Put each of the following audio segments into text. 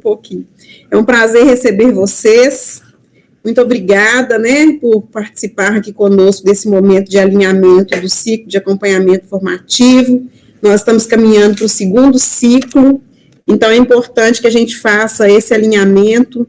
pouquinho. É um prazer receber vocês. Muito obrigada, né, por participar aqui conosco desse momento de alinhamento do ciclo de acompanhamento formativo. Nós estamos caminhando para o segundo ciclo, então é importante que a gente faça esse alinhamento.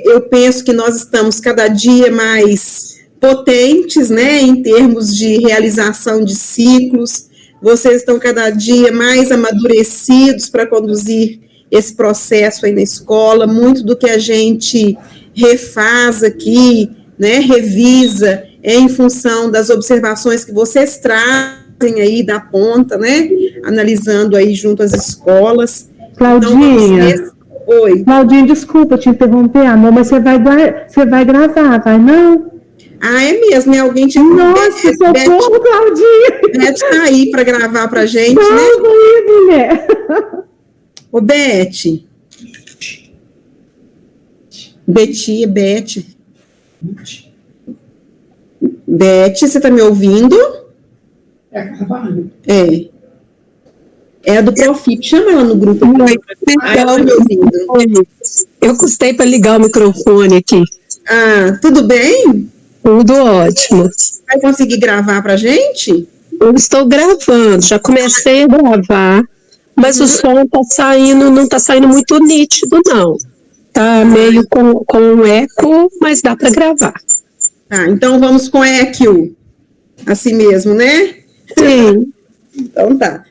Eu penso que nós estamos cada dia mais potentes, né, em termos de realização de ciclos. Vocês estão cada dia mais amadurecidos para conduzir esse processo aí na escola. Muito do que a gente refaz aqui, né, revisa, em função das observações que vocês trazem aí da ponta, né, analisando aí junto às escolas. Claudinha, então, oi. Claudinha, desculpa te interromper, amor, mas você vai gravar, vai não? Ah, é mesmo, né? Alguém te... Nossa, socorro, Claudinha! Beth tá aí para gravar pra gente, não, né? Não, mulher! Ô, Beth. Beth. Beth, você tá me ouvindo? É a do Profip, chama ela no grupo. Tá me ouvindo. Eu custei para ligar o microfone aqui. Ah, tudo bem? Tudo ótimo. Vai conseguir gravar pra gente? Eu estou gravando, já comecei a gravar, mas o som tá saindo, não tá saindo muito nítido, não. Tá meio com um eco, mas dá para gravar. Ah, então vamos com eco, assim mesmo, né? Sim. Então tá.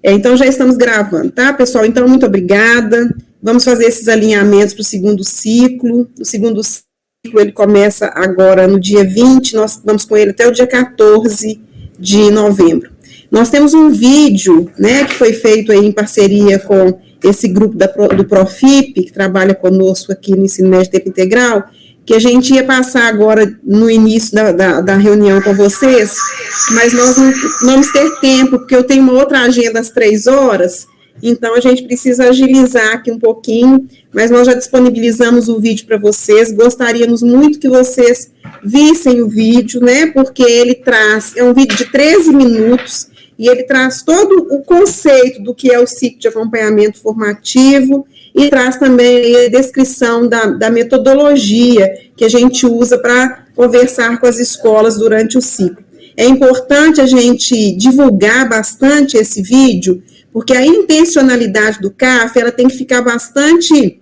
Então já estamos gravando, tá, pessoal? Então, muito obrigada. Vamos fazer esses alinhamentos para o segundo ciclo. O segundo ciclo, ele começa agora no dia 20, nós vamos com ele até o dia 14 de novembro. Nós temos um vídeo, né, que foi feito aí em parceria com esse grupo do Profip, que trabalha conosco aqui no Ensino Médio Tempo Integral, que a gente ia passar agora no início da reunião com vocês, mas nós não vamos ter tempo, porque eu tenho uma outra agenda às 3h, então a gente precisa agilizar aqui um pouquinho, mas nós já disponibilizamos o vídeo para vocês, gostaríamos muito que vocês vissem o vídeo, né, porque ele é um vídeo de 13 minutos, e ele traz todo o conceito do que é o ciclo de acompanhamento formativo, e traz também a descrição da metodologia que a gente usa para conversar com as escolas durante o ciclo. É importante a gente divulgar bastante esse vídeo, porque a intencionalidade do CAF, ela tem que ficar bastante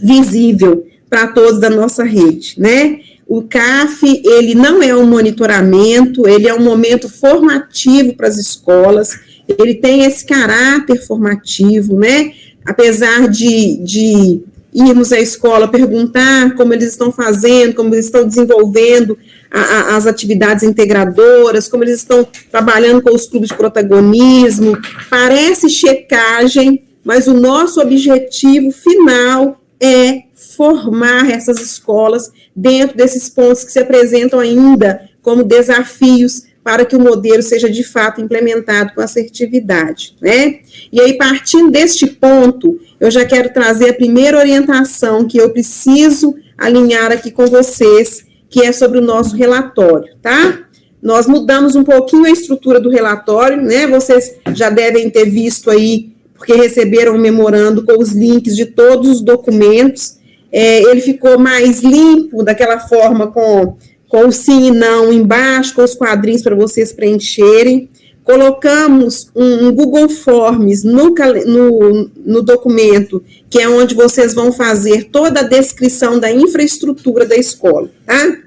visível para todos da nossa rede, né? O CAF, ele não é um monitoramento, ele é um momento formativo para as escolas, ele tem esse caráter formativo, né? Apesar de irmos à escola perguntar como eles estão fazendo, como eles estão desenvolvendo as atividades integradoras, como eles estão trabalhando com os clubes de protagonismo, parece checagem, mas o nosso objetivo final é formar essas escolas dentro desses pontos que se apresentam ainda como desafios para que o modelo seja de fato implementado com assertividade, né? E aí, partindo deste ponto, eu já quero trazer a primeira orientação que eu preciso alinhar aqui com vocês, que é sobre o nosso relatório, tá? Nós mudamos um pouquinho a estrutura do relatório, né? Vocês já devem ter visto aí, porque receberam um memorando com os links de todos os documentos. Ele ficou mais limpo, daquela forma com o sim e não embaixo, com os quadrinhos para vocês preencherem. Colocamos um Google Forms no documento, que é onde vocês vão fazer toda a descrição da infraestrutura da escola, tá?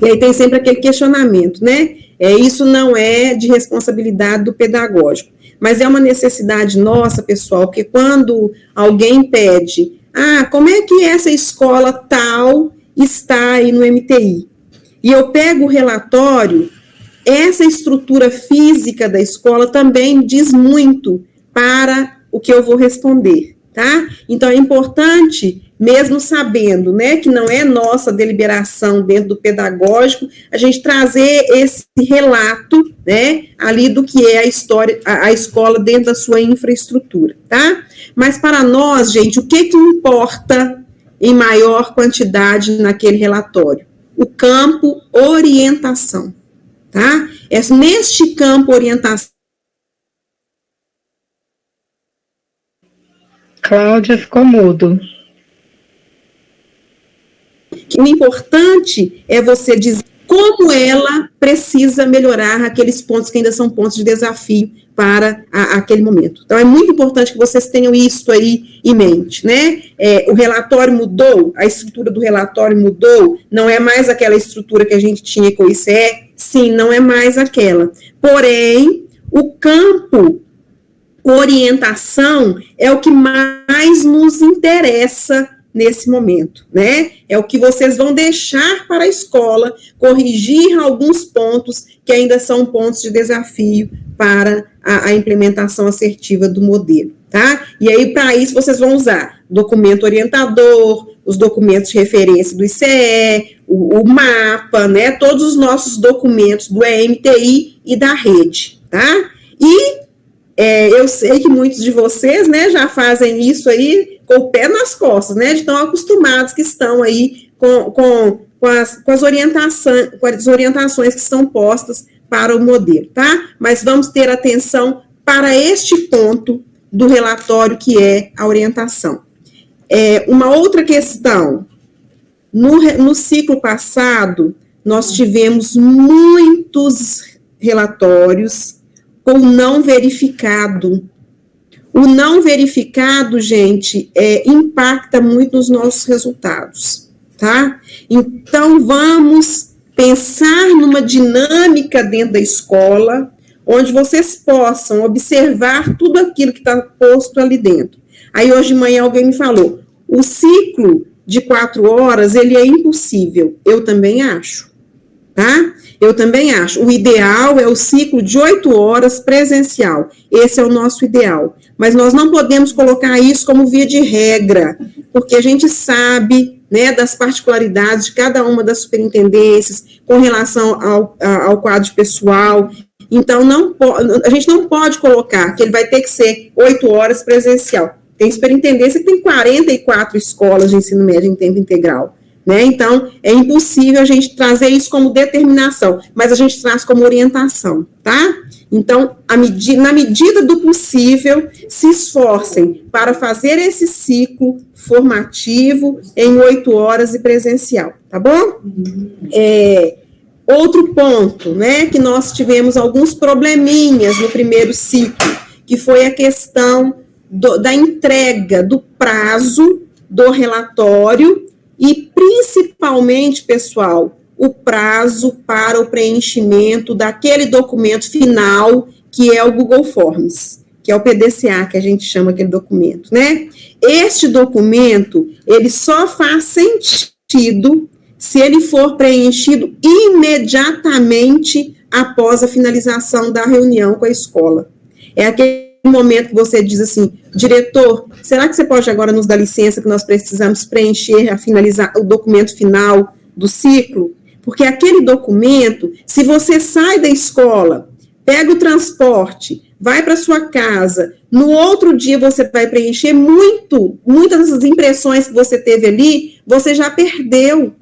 E aí tem sempre aquele questionamento, né? Isso não é de responsabilidade do pedagógico, mas é uma necessidade nossa, pessoal, porque quando alguém pede, como é que essa escola tal está aí no MTI? E eu pego o relatório, essa estrutura física da escola também diz muito para o que eu vou responder, tá? Então, é importante, mesmo sabendo, né, que não é nossa deliberação dentro do pedagógico, a gente trazer esse relato, né, ali do que é a escola dentro da sua infraestrutura, tá? Mas para nós, gente, o que importa em maior quantidade naquele relatório? O campo orientação, tá? Neste campo orientação, Cláudia ficou mudo. O importante é você dizer como ela precisa melhorar aqueles pontos que ainda são pontos de desafio para aquele momento. Então, é muito importante que vocês tenham isso aí em mente, né? O relatório mudou, a estrutura do relatório mudou, não é mais aquela estrutura que a gente tinha com o ICE, sim, não é mais aquela. Porém, o campo orientação é o que mais nos interessa nesse momento, né? É o que vocês vão deixar para a escola, corrigir alguns pontos que ainda são pontos de desafio para a implementação assertiva do modelo, tá? E aí, para isso, vocês vão usar documento orientador, os documentos de referência do ICE, o mapa, né? Todos os nossos documentos do EMTI e da rede, tá? E eu sei que muitos de vocês, né, já fazem isso aí com o pé nas costas, né, de tão acostumados que estão aí com as orientações que são postas para o modelo, tá? Mas vamos ter atenção para este ponto do relatório, que é a orientação. Uma outra questão, no ciclo passado, nós tivemos muitos relatórios com não verificado. O não verificado, gente, impacta muito nos nossos resultados, tá? Então, vamos pensar numa dinâmica dentro da escola, onde vocês possam observar tudo aquilo que está posto ali dentro. Aí, hoje de manhã, alguém me falou, o ciclo de 4 horas, ele é impossível. Eu também acho, tá? Eu também acho. O ideal é o ciclo de 8 horas presencial. Esse é o nosso ideal. Mas nós não podemos colocar isso como via de regra, porque a gente sabe, né, das particularidades de cada uma das superintendências com relação ao quadro pessoal. Então, a gente não pode colocar que ele vai ter que ser 8 horas presencial. Tem superintendência que tem 44 escolas de ensino médio em tempo integral. Né? Então, é impossível a gente trazer isso como determinação, mas a gente traz como orientação, tá? Então, na medida do possível, se esforcem para fazer esse ciclo formativo em 8 horas e presencial, tá bom? Outro ponto, né, que nós tivemos alguns probleminhas no primeiro ciclo, que foi a questão da entrega do prazo do relatório e, principalmente, pessoal, o prazo para o preenchimento daquele documento final, que é o Google Forms, que é o PDCA, que a gente chama aquele documento, né? Este documento, ele só faz sentido se ele for preenchido imediatamente após a finalização da reunião com a escola. É aquele momento que você diz assim, diretor, será que você pode agora nos dar licença que nós precisamos preencher, finalizar o documento final do ciclo? Porque aquele documento, se você sai da escola, pega o transporte, vai para sua casa, no outro dia você vai preencher muitas das impressões que você teve ali, você já perdeu,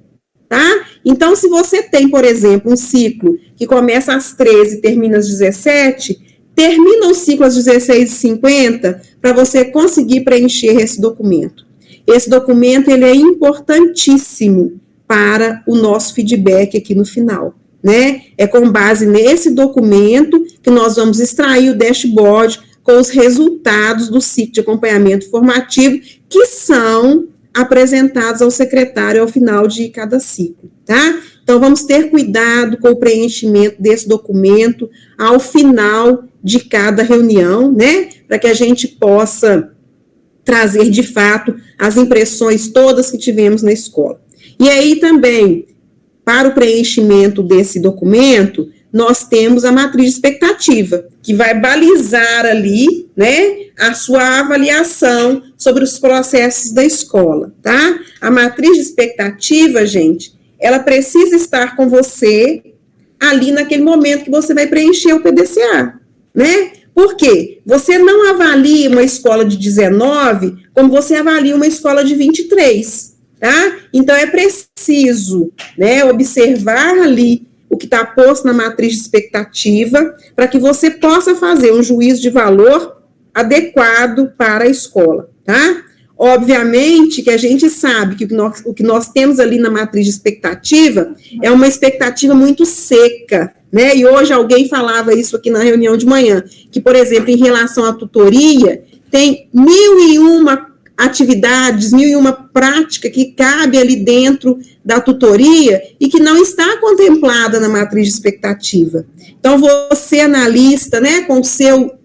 tá? Então, se você tem, por exemplo, um ciclo que começa às 13 e termina às 17, termina o ciclo às 16h50 para você conseguir preencher esse documento. Esse documento, ele é importantíssimo para o nosso feedback aqui no final, né? É com base nesse documento que nós vamos extrair o dashboard com os resultados do ciclo de acompanhamento formativo, que são apresentados ao secretário ao final de cada ciclo, tá? Então, vamos ter cuidado com o preenchimento desse documento ao final de cada reunião, né? Para que a gente possa trazer, de fato, as impressões todas que tivemos na escola. E aí também, para o preenchimento desse documento, nós temos a matriz de expectativa, que vai balizar ali, né, a sua avaliação sobre os processos da escola, tá? A matriz de expectativa, gente, ela precisa estar com você ali naquele momento que você vai preencher o PDCA, né? Por quê? Você não avalia uma escola de 19 como você avalia uma escola de 23, tá? Então, é preciso, né, observar ali o que está posto na matriz de expectativa para que você possa fazer um juízo de valor adequado para a escola, tá? Obviamente que a gente sabe que o que nós temos ali na matriz de expectativa é uma expectativa muito seca, né? E hoje alguém falava isso aqui na reunião de manhã, que, por exemplo, em relação à tutoria, tem 1.001 atividades, 1.001 prática que cabe ali dentro da tutoria e que não está contemplada na matriz de expectativa. Então, você, analista, né, com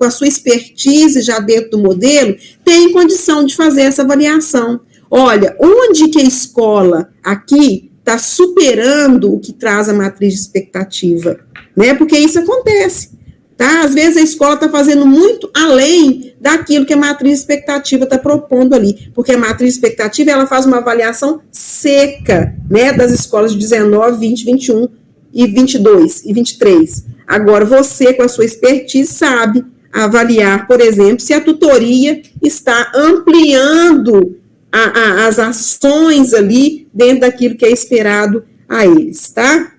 a sua expertise já dentro do modelo, tem condição de fazer essa avaliação. Olha, onde que a escola aqui está superando o que traz a matriz de expectativa, né, porque isso acontece. Tá? Às vezes a escola está fazendo muito além daquilo que a matriz de expectativa está propondo ali, porque a matriz de expectativa ela faz uma avaliação seca, né, das escolas de 19, 20, 21 e 22 e 23. Agora você, com a sua expertise, sabe avaliar, por exemplo, se a tutoria está ampliando as ações ali dentro daquilo que é esperado a eles, tá?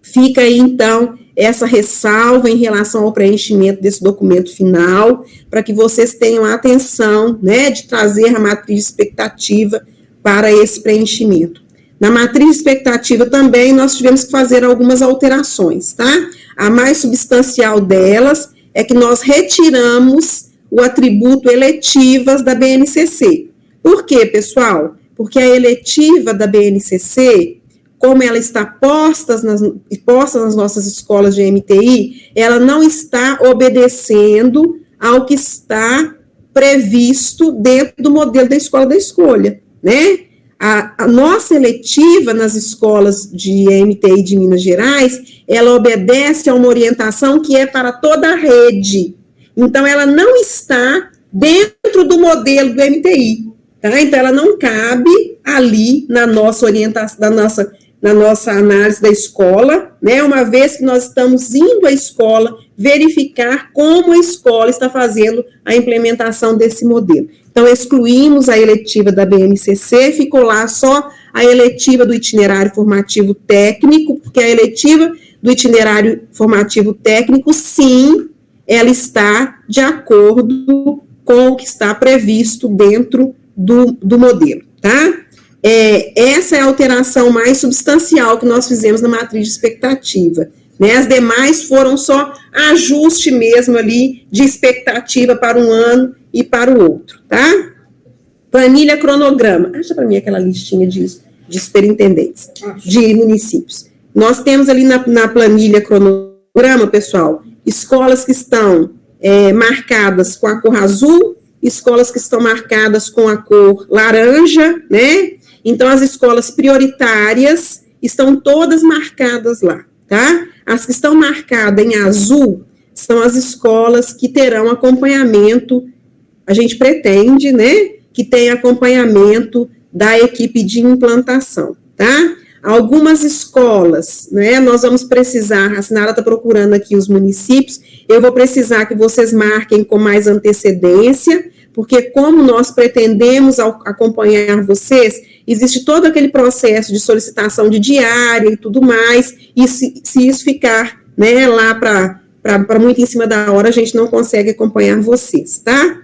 Fica aí, então, essa ressalva em relação ao preenchimento desse documento final, para que vocês tenham a atenção, né, de trazer a matriz de expectativa para esse preenchimento. Na matriz de expectativa também nós tivemos que fazer algumas alterações, tá? A mais substancial delas é que nós retiramos o atributo eletivas da BNCC. Por quê, pessoal? Porque a eletiva da BNCC, como ela está posta nas nossas escolas de MTI, ela não está obedecendo ao que está previsto dentro do modelo da escola da escolha, né? A nossa eletiva nas escolas de MTI de Minas Gerais, ela obedece a uma orientação que é para toda a rede. Então, ela não está dentro do modelo do MTI, tá? Então, ela não cabe ali na nossa orientação, na nossa análise da escola, né, uma vez que nós estamos indo à escola verificar como a escola está fazendo a implementação desse modelo. Então, excluímos a eletiva da BNCC, ficou lá só a eletiva do itinerário formativo técnico, porque a eletiva do itinerário formativo técnico, sim, ela está de acordo com o que está previsto dentro do modelo, tá? Essa é a alteração mais substancial que nós fizemos na matriz de expectativa, né? As demais foram só ajuste mesmo ali de expectativa para um ano e para o outro, tá? Planilha cronograma. Acha para mim aquela listinha de superintendentes, de municípios. Nós temos ali na planilha cronograma, pessoal, escolas que estão marcadas com a cor azul, escolas que estão marcadas com a cor laranja, né? Então, as escolas prioritárias estão todas marcadas lá, tá? As que estão marcadas em azul são as escolas que terão acompanhamento, a gente pretende, né, que tenha acompanhamento da equipe de implantação, tá? Algumas escolas, né, nós vamos precisar, a Sinara está procurando aqui os municípios, eu vou precisar que vocês marquem com mais antecedência, porque como nós pretendemos acompanhar vocês, existe todo aquele processo de solicitação de diária e tudo mais, e se isso ficar, né, lá para muito em cima da hora, a gente não consegue acompanhar vocês, tá?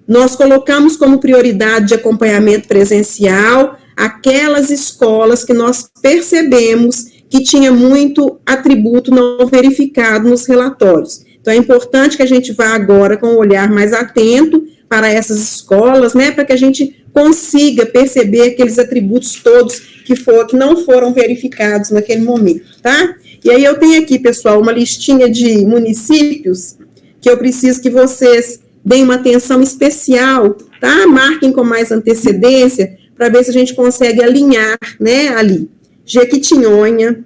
Nós colocamos como prioridade de acompanhamento presencial aquelas escolas que nós percebemos que tinha muito atributo não verificado nos relatórios. Então, é importante que a gente vá agora com um olhar mais atento para essas escolas, né, para que a gente consiga perceber aqueles atributos todos que não foram verificados naquele momento, tá? E aí eu tenho aqui, pessoal, uma listinha de municípios que eu preciso que vocês deem uma atenção especial, tá? Marquem com mais antecedência, para ver se a gente consegue alinhar, né, ali. Jequitinhonha,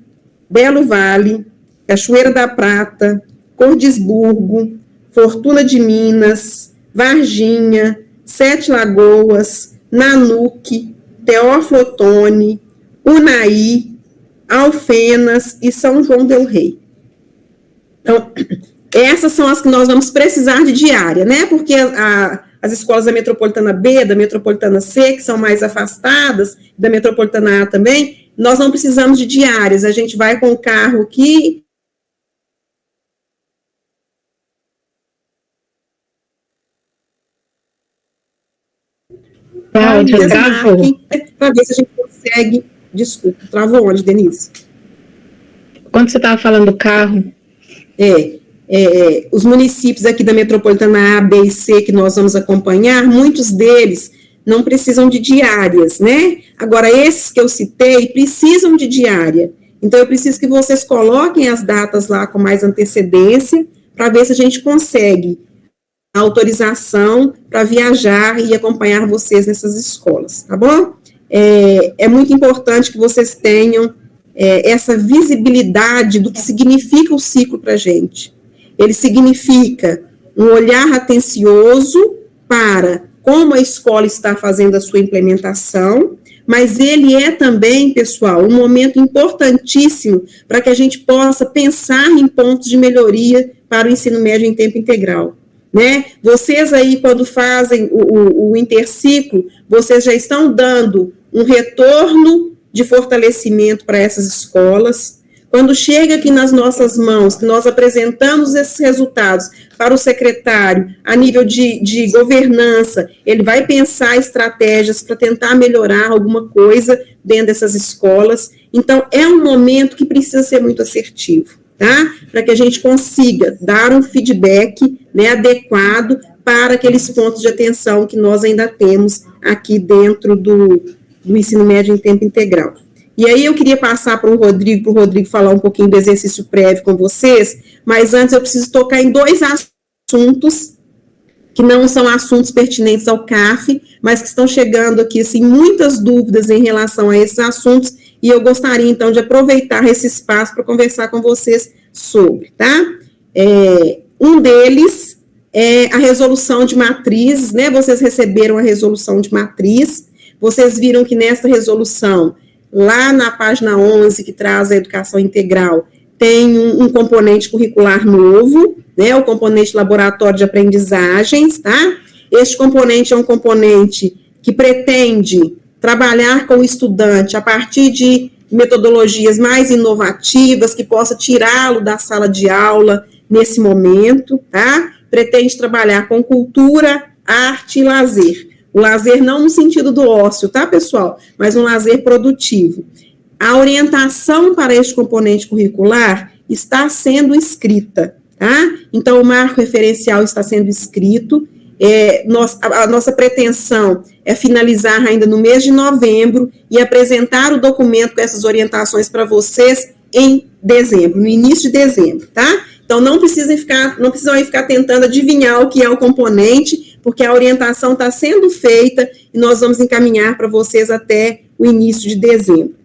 Belo Vale, Cachoeira da Prata, Cordisburgo, Fortuna de Minas, Varginha, Sete Lagoas, Nanuque, Teófilo Otoni, Unai, Alfenas e São João del Rei. Então, essas são as que nós vamos precisar de diária, né? Porque as escolas da Metropolitana B, da Metropolitana C, que são mais afastadas, da Metropolitana A também, nós não precisamos de diárias, a gente vai com o carro aqui. Áudio travou. Para ver se a gente consegue. Desculpa, travou onde, Denise? Quando você estava falando do carro? Os municípios aqui da metropolitana A, B e C que nós vamos acompanhar, muitos deles não precisam de diárias, né? Agora, esses que eu citei precisam de diária. Então, eu preciso que vocês coloquem as datas lá com mais antecedência, para ver se a gente consegue a autorização para viajar e acompanhar vocês nessas escolas, tá bom? É muito importante que vocês tenham essa visibilidade do que significa o ciclo para a gente. Ele significa um olhar atencioso para como a escola está fazendo a sua implementação, mas ele é também, pessoal, um momento importantíssimo para que a gente possa pensar em pontos de melhoria para o ensino médio em tempo integral, né? Vocês aí, quando fazem o interciclo, vocês já estão dando um retorno de fortalecimento para essas escolas. Quando chega aqui nas nossas mãos, que nós apresentamos esses resultados para o secretário, a nível de governança, ele vai pensar estratégias para tentar melhorar alguma coisa dentro dessas escolas. Então, é um momento que precisa ser muito assertivo, tá? Para que a gente consiga dar um feedback, né, adequado para aqueles pontos de atenção que nós ainda temos aqui dentro do ensino médio em tempo integral. E aí eu queria passar para o Rodrigo falar um pouquinho do exercício prévio com vocês, mas antes eu preciso tocar em 2 assuntos, que não são assuntos pertinentes ao CAF, mas que estão chegando aqui, assim, muitas dúvidas em relação a esses assuntos, e eu gostaria, então, de aproveitar esse espaço para conversar com vocês sobre, tá? Um deles é a resolução de matrizes, né? Vocês receberam a resolução de matriz, vocês viram que nessa resolução, lá na página 11, que traz a educação integral, tem um componente curricular novo, né, o componente laboratório de aprendizagens, tá? Este componente é um componente que pretende trabalhar com o estudante a partir de metodologias mais inovativas, que possa tirá-lo da sala de aula nesse momento, tá? Pretende trabalhar com cultura, arte e lazer. O lazer não no sentido do ócio, tá, pessoal? Mas um lazer produtivo. A orientação para este componente curricular está sendo escrita, tá? Então, o marco referencial está sendo escrito. A nossa pretensão é finalizar ainda no mês de novembro e apresentar o documento com essas orientações para vocês em dezembro, no início de dezembro, tá? Então, não precisam ficar tentando adivinhar o que é o componente, porque a orientação está sendo feita e nós vamos encaminhar para vocês até o início de dezembro.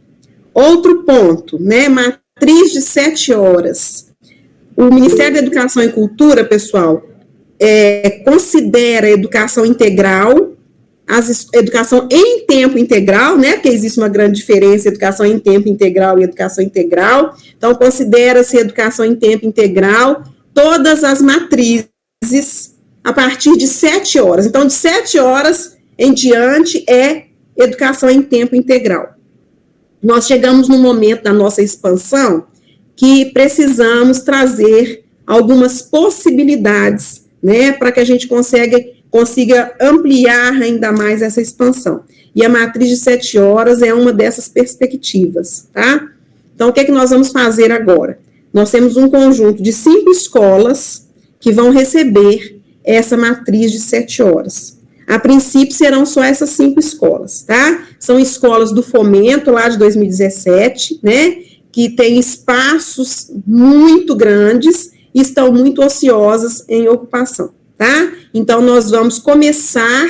Outro ponto, né, matriz de 7 horas. O Ministério da Educação e Cultura, pessoal, considera a educação integral, educação em tempo integral, né, porque existe uma grande diferença, educação em tempo integral e educação integral. Então, considera-se educação em tempo integral, todas as matrizes a partir de 7 horas. Então, de 7 horas em diante é educação em tempo integral. Nós chegamos num momento da nossa expansão que precisamos trazer algumas possibilidades, né, para que a gente consiga ampliar ainda mais essa expansão. E a matriz de 7 horas é uma dessas perspectivas, tá? Então, o que é que nós vamos fazer agora? Nós temos um conjunto de 5 escolas que vão receber essa matriz de 7 horas. A princípio, serão só essas 5 escolas, tá? São escolas do Fomento, lá de 2017, né? Que tem espaços muito grandes e estão muito ociosas em ocupação, tá? Então, nós vamos começar,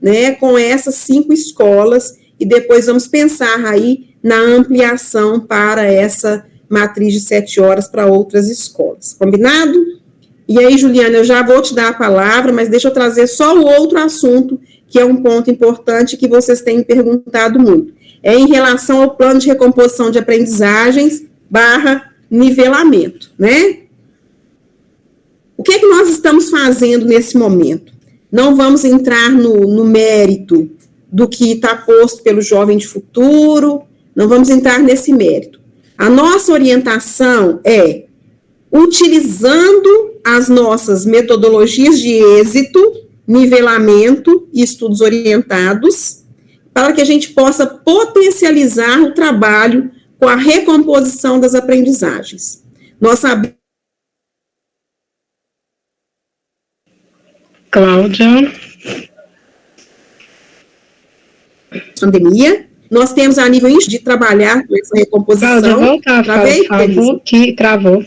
né, com essas 5 escolas e depois vamos pensar aí na ampliação para essa matriz de 7 horas para outras escolas. Combinado? E aí, Juliana, eu já vou te dar a palavra, mas deixa eu trazer só o outro assunto, que é um ponto importante que vocês têm perguntado muito. É em relação ao plano de recomposição de aprendizagens / nivelamento, né? O que é que nós estamos fazendo nesse momento? Não vamos entrar no mérito do que está posto pelo Jovem de Futuro, não vamos entrar nesse mérito. A nossa orientação é, utilizando as nossas metodologias de êxito, nivelamento e estudos orientados, para que a gente possa potencializar o trabalho com a recomposição das aprendizagens. Nós sabemos... Cláudia. Pandemia, nós temos a nível de trabalhar com essa recomposição. Cláudia, voltar, travou.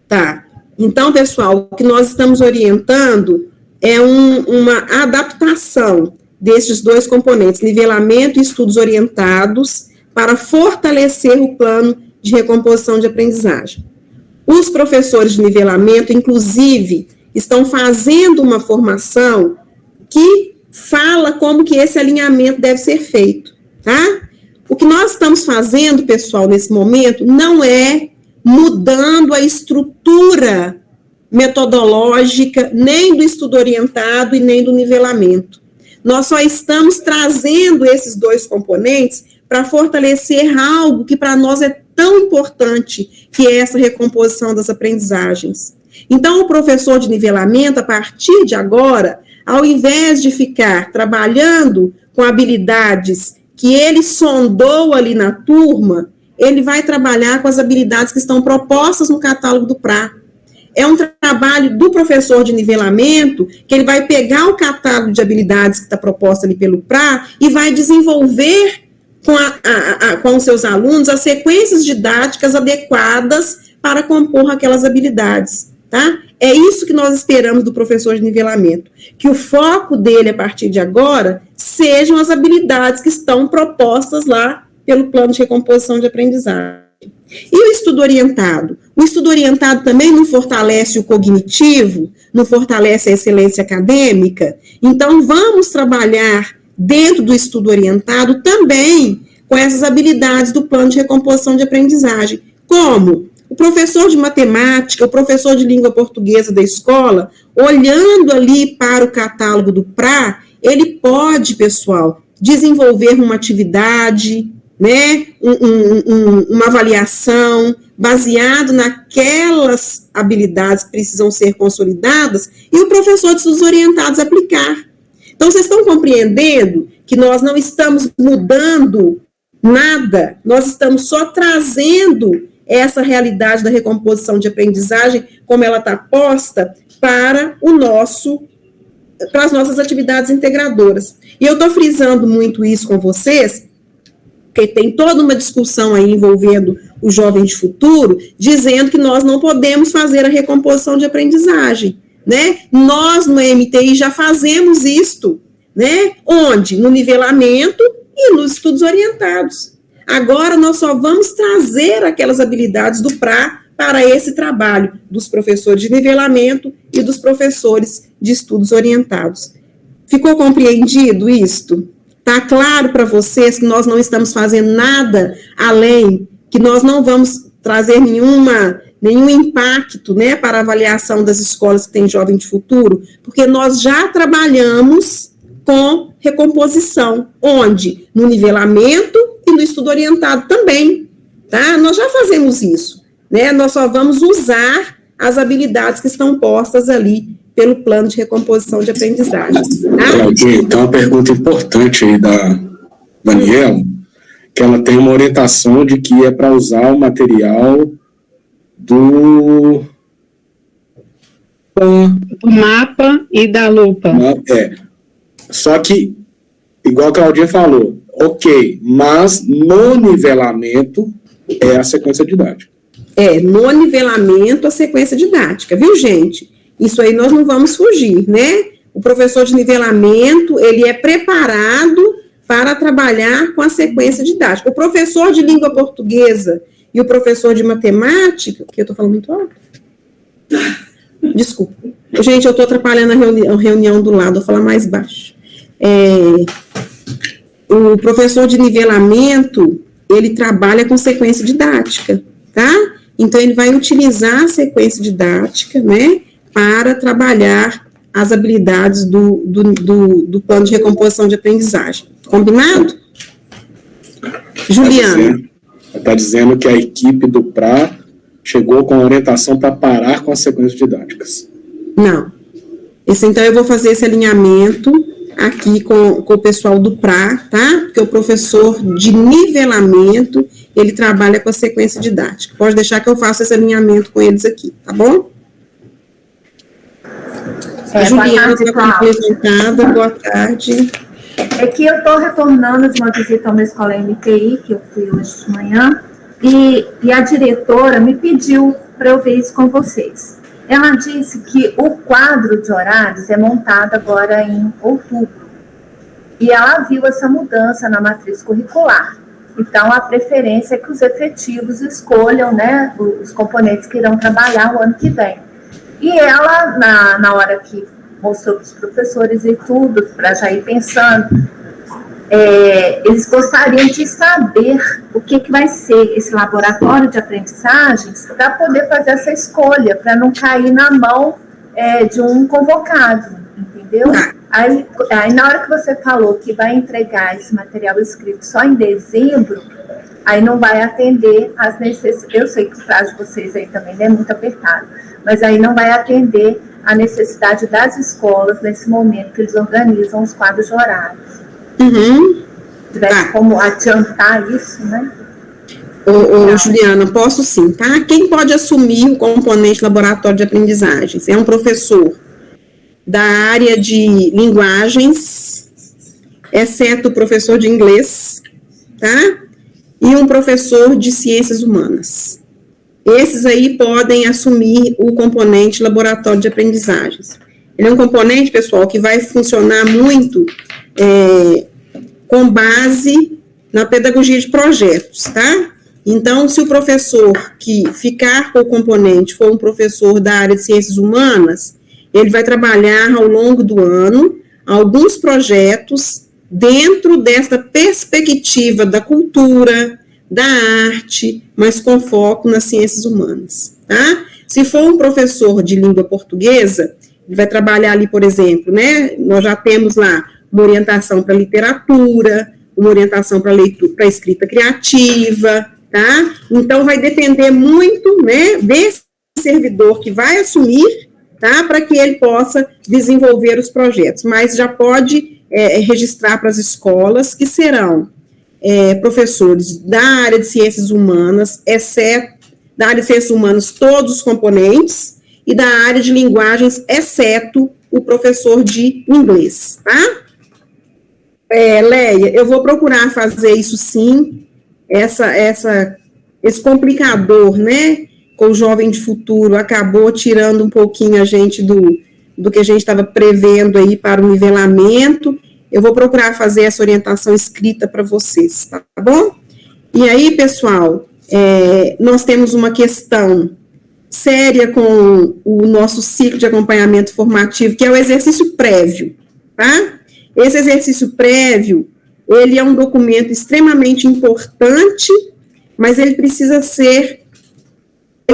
Tá. Então, pessoal, o que nós estamos orientando é uma adaptação desses dois componentes, nivelamento e estudos orientados, para fortalecer o plano de recomposição de aprendizagem. Os professores de nivelamento, inclusive, estão fazendo uma formação que fala como que esse alinhamento deve ser feito, tá? O que nós estamos fazendo, pessoal, nesse momento, não é mudando a estrutura metodológica, nem do estudo orientado e nem do nivelamento. Nós só estamos trazendo esses dois componentes para fortalecer algo que para nós é tão importante, que é essa recomposição das aprendizagens. Então, o professor de nivelamento, a partir de agora, ao invés de ficar trabalhando com habilidades que ele sondou ali na turma, ele vai trabalhar com as habilidades que estão propostas no catálogo do PRA. É um trabalho do professor de nivelamento, que ele vai pegar o catálogo de habilidades que está proposto ali pelo PRA e vai desenvolver com os seus alunos as sequências didáticas adequadas para compor aquelas habilidades, tá? É isso que nós esperamos do professor de nivelamento, que o foco dele, a partir de agora, sejam as habilidades que estão propostas lá pelo plano de recomposição de aprendizagem. E o estudo orientado? O estudo orientado também não fortalece o cognitivo, não fortalece a excelência acadêmica? Então, vamos trabalhar dentro do estudo orientado também com essas habilidades do plano de recomposição de aprendizagem. Como? O professor de matemática, o professor de língua portuguesa da escola, olhando ali para o catálogo do PRA, ele pode, pessoal, desenvolver uma atividade, né, uma avaliação baseado naquelas habilidades que precisam ser consolidadas e o professor de estudos orientados aplicar. Então, vocês estão compreendendo que nós não estamos mudando nada, nós estamos só trazendo essa realidade da recomposição de aprendizagem, como ela está posta, para as nossas atividades integradoras. E eu estou frisando muito isso com vocês, porque tem toda uma discussão aí envolvendo o jovem de futuro, dizendo que nós não podemos fazer a recomposição de aprendizagem, né? Nós, no MTI, já fazemos isto, né? Onde? No nivelamento e nos estudos orientados. Agora, nós só vamos trazer aquelas habilidades do PRA para esse trabalho dos professores de nivelamento e dos professores de estudos orientados. Ficou compreendido isto? Está claro para vocês que nós não estamos fazendo nada além, que nós não vamos trazer nenhum impacto, né, para a avaliação das escolas que têm jovem de futuro? Porque nós já trabalhamos com recomposição, onde? No nivelamento e no estudo orientado também, tá? Nós já fazemos isso, né? Nós só vamos usar as habilidades que estão postas ali pelo plano de recomposição de aprendizagem. Tá? Claudinha, tem uma pergunta importante aí da Daniela, que ela tem uma orientação de que é para usar o material do mapa e da lupa. Só que, igual a Claudinha falou, ok, mas no nivelamento é a sequência didática. No nivelamento a sequência didática, viu, gente? Isso aí nós não vamos fugir, né? O professor de nivelamento, ele é preparado para trabalhar com a sequência didática. O professor de língua portuguesa e o professor de matemática, que eu estou falando muito alto? Desculpa. Gente, eu estou atrapalhando a reunião do lado, vou falar mais baixo. O professor de nivelamento, ele trabalha com sequência didática, tá? Então, ele vai utilizar a sequência didática, né, para trabalhar as habilidades do plano de recomposição de aprendizagem. Combinado? Juliana. Está dizendo que a equipe do PRA chegou com a orientação para parar com as sequências didáticas. Não. Então, eu vou fazer esse alinhamento aqui com o pessoal do PRA, tá? Porque o professor de nivelamento, ele trabalha com a sequência didática. Pode deixar que eu faça esse alinhamento com eles aqui, tá bom? A Juliana está apresentada, boa tarde. É que eu estou retornando de uma visita a uma escola MTI, que eu fui hoje de manhã, e a diretora me pediu para eu ver isso com vocês. Ela disse que o quadro de horários é montado agora em outubro, e ela viu essa mudança na matriz curricular. Então, a preferência é que os efetivos escolham, né, os componentes que irão trabalhar o ano que vem. E ela, na hora que mostrou para os professores e tudo, para já ir pensando, eles gostariam de saber o que vai ser esse laboratório de aprendizagens para poder fazer essa escolha, para não cair na mão de um convocado, entendeu? Aí, na hora que você falou que vai entregar esse material escrito só em dezembro, aí não vai atender às necessidades. Eu sei que o prazo de vocês aí também é muito apertado, mas aí não vai atender a necessidade das escolas nesse momento que eles organizam os quadros de horários. Se tivesse como adiantar isso, né? Juliana, posso sim, tá? Quem pode assumir o componente laboratório de aprendizagens? É um professor da área de linguagens, exceto o professor de inglês, tá? E um professor de ciências humanas. Esses aí podem assumir o componente laboratório de aprendizagens. Ele é um componente, pessoal, que vai funcionar muito com base na pedagogia de projetos, tá? Então, se o professor que ficar com o componente for um professor da área de ciências humanas, ele vai trabalhar ao longo do ano alguns projetos dentro desta perspectiva da cultura, da arte, mas com foco nas ciências humanas, tá? Se for um professor de língua portuguesa, ele vai trabalhar ali, por exemplo, né? Nós já temos lá uma orientação para literatura, uma orientação para leitura, para escrita criativa, tá? Então, vai depender muito, né, desse servidor que vai assumir, tá? Para que ele possa desenvolver os projetos, mas já pode registrar para as escolas que serão professores da área de ciências humanas, exceto da área de ciências humanas, todos os componentes, e da área de linguagens, exceto o professor de inglês, tá? Leia, eu vou procurar fazer isso sim, esse complicador, né, com o Jovem de Futuro, acabou tirando um pouquinho a gente do que a gente estava prevendo aí para o nivelamento. Eu vou procurar fazer essa orientação escrita para vocês, tá bom? E aí, pessoal, nós temos uma questão séria com o nosso ciclo de acompanhamento formativo, que é o exercício prévio, tá? Esse exercício prévio, ele é um documento extremamente importante, mas ele precisa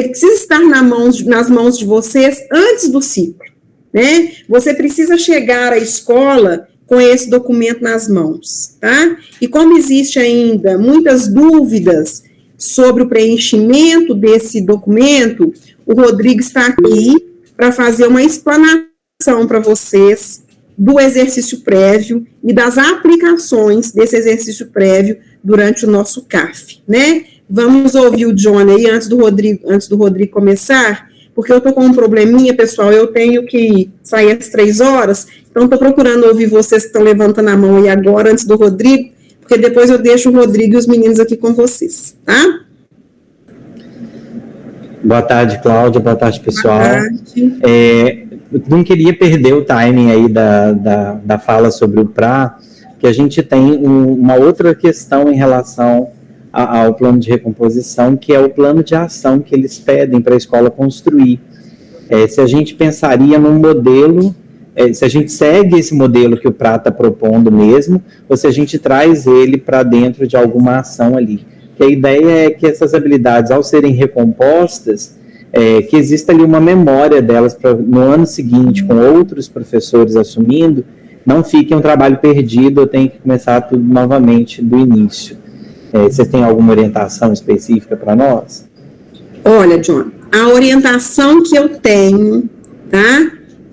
estar nas mãos de vocês antes do ciclo, né? Você precisa chegar à escola com esse documento nas mãos, tá? E como existe ainda muitas dúvidas sobre o preenchimento desse documento, o Rodrigo está aqui para fazer uma explanação para vocês do exercício prévio e das aplicações desse exercício prévio durante o nosso CAF, né? Vamos ouvir o John aí antes do Rodrigo começar, porque eu estou com um probleminha, pessoal, eu tenho que sair às 3h, então estou procurando ouvir vocês que estão levantando a mão aí agora, antes do Rodrigo, porque depois eu deixo o Rodrigo e os meninos aqui com vocês, tá? Boa tarde, Cláudia, boa tarde, pessoal. Boa tarde. Não queria perder o timing aí da fala sobre o PRA, que a gente tem uma outra questão em relação ao plano de recomposição, que é o plano de ação que eles pedem para a escola construir. Se a gente pensaria num modelo, se a gente segue esse modelo que o PRA está propondo mesmo, ou se a gente traz ele para dentro de alguma ação ali. Que a ideia é que essas habilidades, ao serem recompostas, que exista ali uma memória delas para no ano seguinte, com outros professores assumindo, não fique um trabalho perdido, eu tenho que começar tudo novamente do início. Vocês têm alguma orientação específica para nós? Olha, John, a orientação que eu tenho, tá,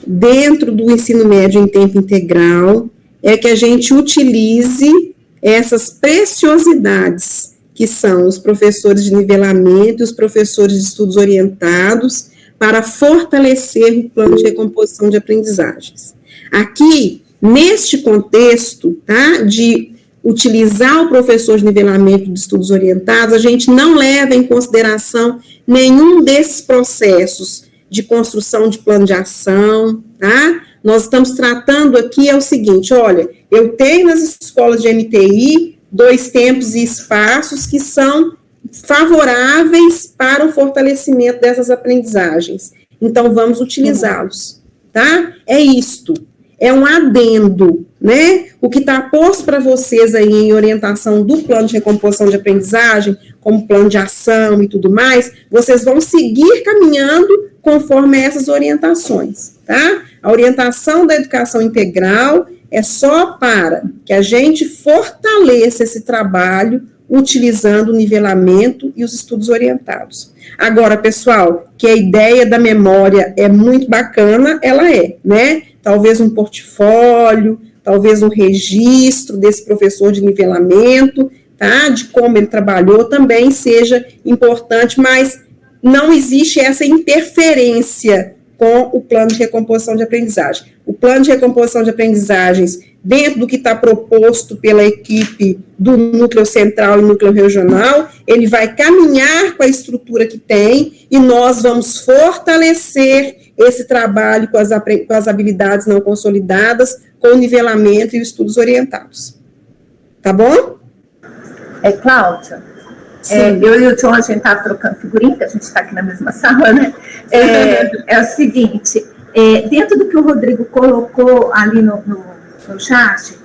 dentro do ensino médio em tempo integral, é que a gente utilize essas preciosidades, que são os professores de nivelamento e os professores de estudos orientados, para fortalecer o plano de recomposição de aprendizagens. Aqui, neste contexto, tá, de utilizar o professor de nivelamento de estudos orientados, a gente não leva em consideração nenhum desses processos de construção de plano de ação, tá? Nós estamos tratando aqui é o seguinte, olha, eu tenho nas escolas de MTI 2 tempos e espaços que são favoráveis para o fortalecimento dessas aprendizagens. Então, vamos utilizá-los, tá? É isto. É um adendo, né? O que está posto para vocês aí em orientação do plano de recomposição de aprendizagem, como plano de ação e tudo mais, vocês vão seguir caminhando conforme essas orientações, tá? A orientação da educação integral é só para que a gente fortaleça esse trabalho utilizando o nivelamento e os estudos orientados. Agora, pessoal, que a ideia da memória é muito bacana, ela é, né? Talvez um portfólio, talvez um registro desse professor de nivelamento, tá? De como ele trabalhou também seja importante, mas não existe essa interferência com o plano de recomposição de aprendizagem. O plano de recomposição de aprendizagens, dentro do que está proposto pela equipe do núcleo central e núcleo regional, ele vai caminhar com a estrutura que tem e nós vamos fortalecer esse trabalho com as habilidades não consolidadas, com o nivelamento e os estudos orientados. Tá bom? Cláudia, eu e o John, a gente está trocando figurinha, que a gente está aqui na mesma sala, né? É o seguinte, dentro do que o Rodrigo colocou ali no chat,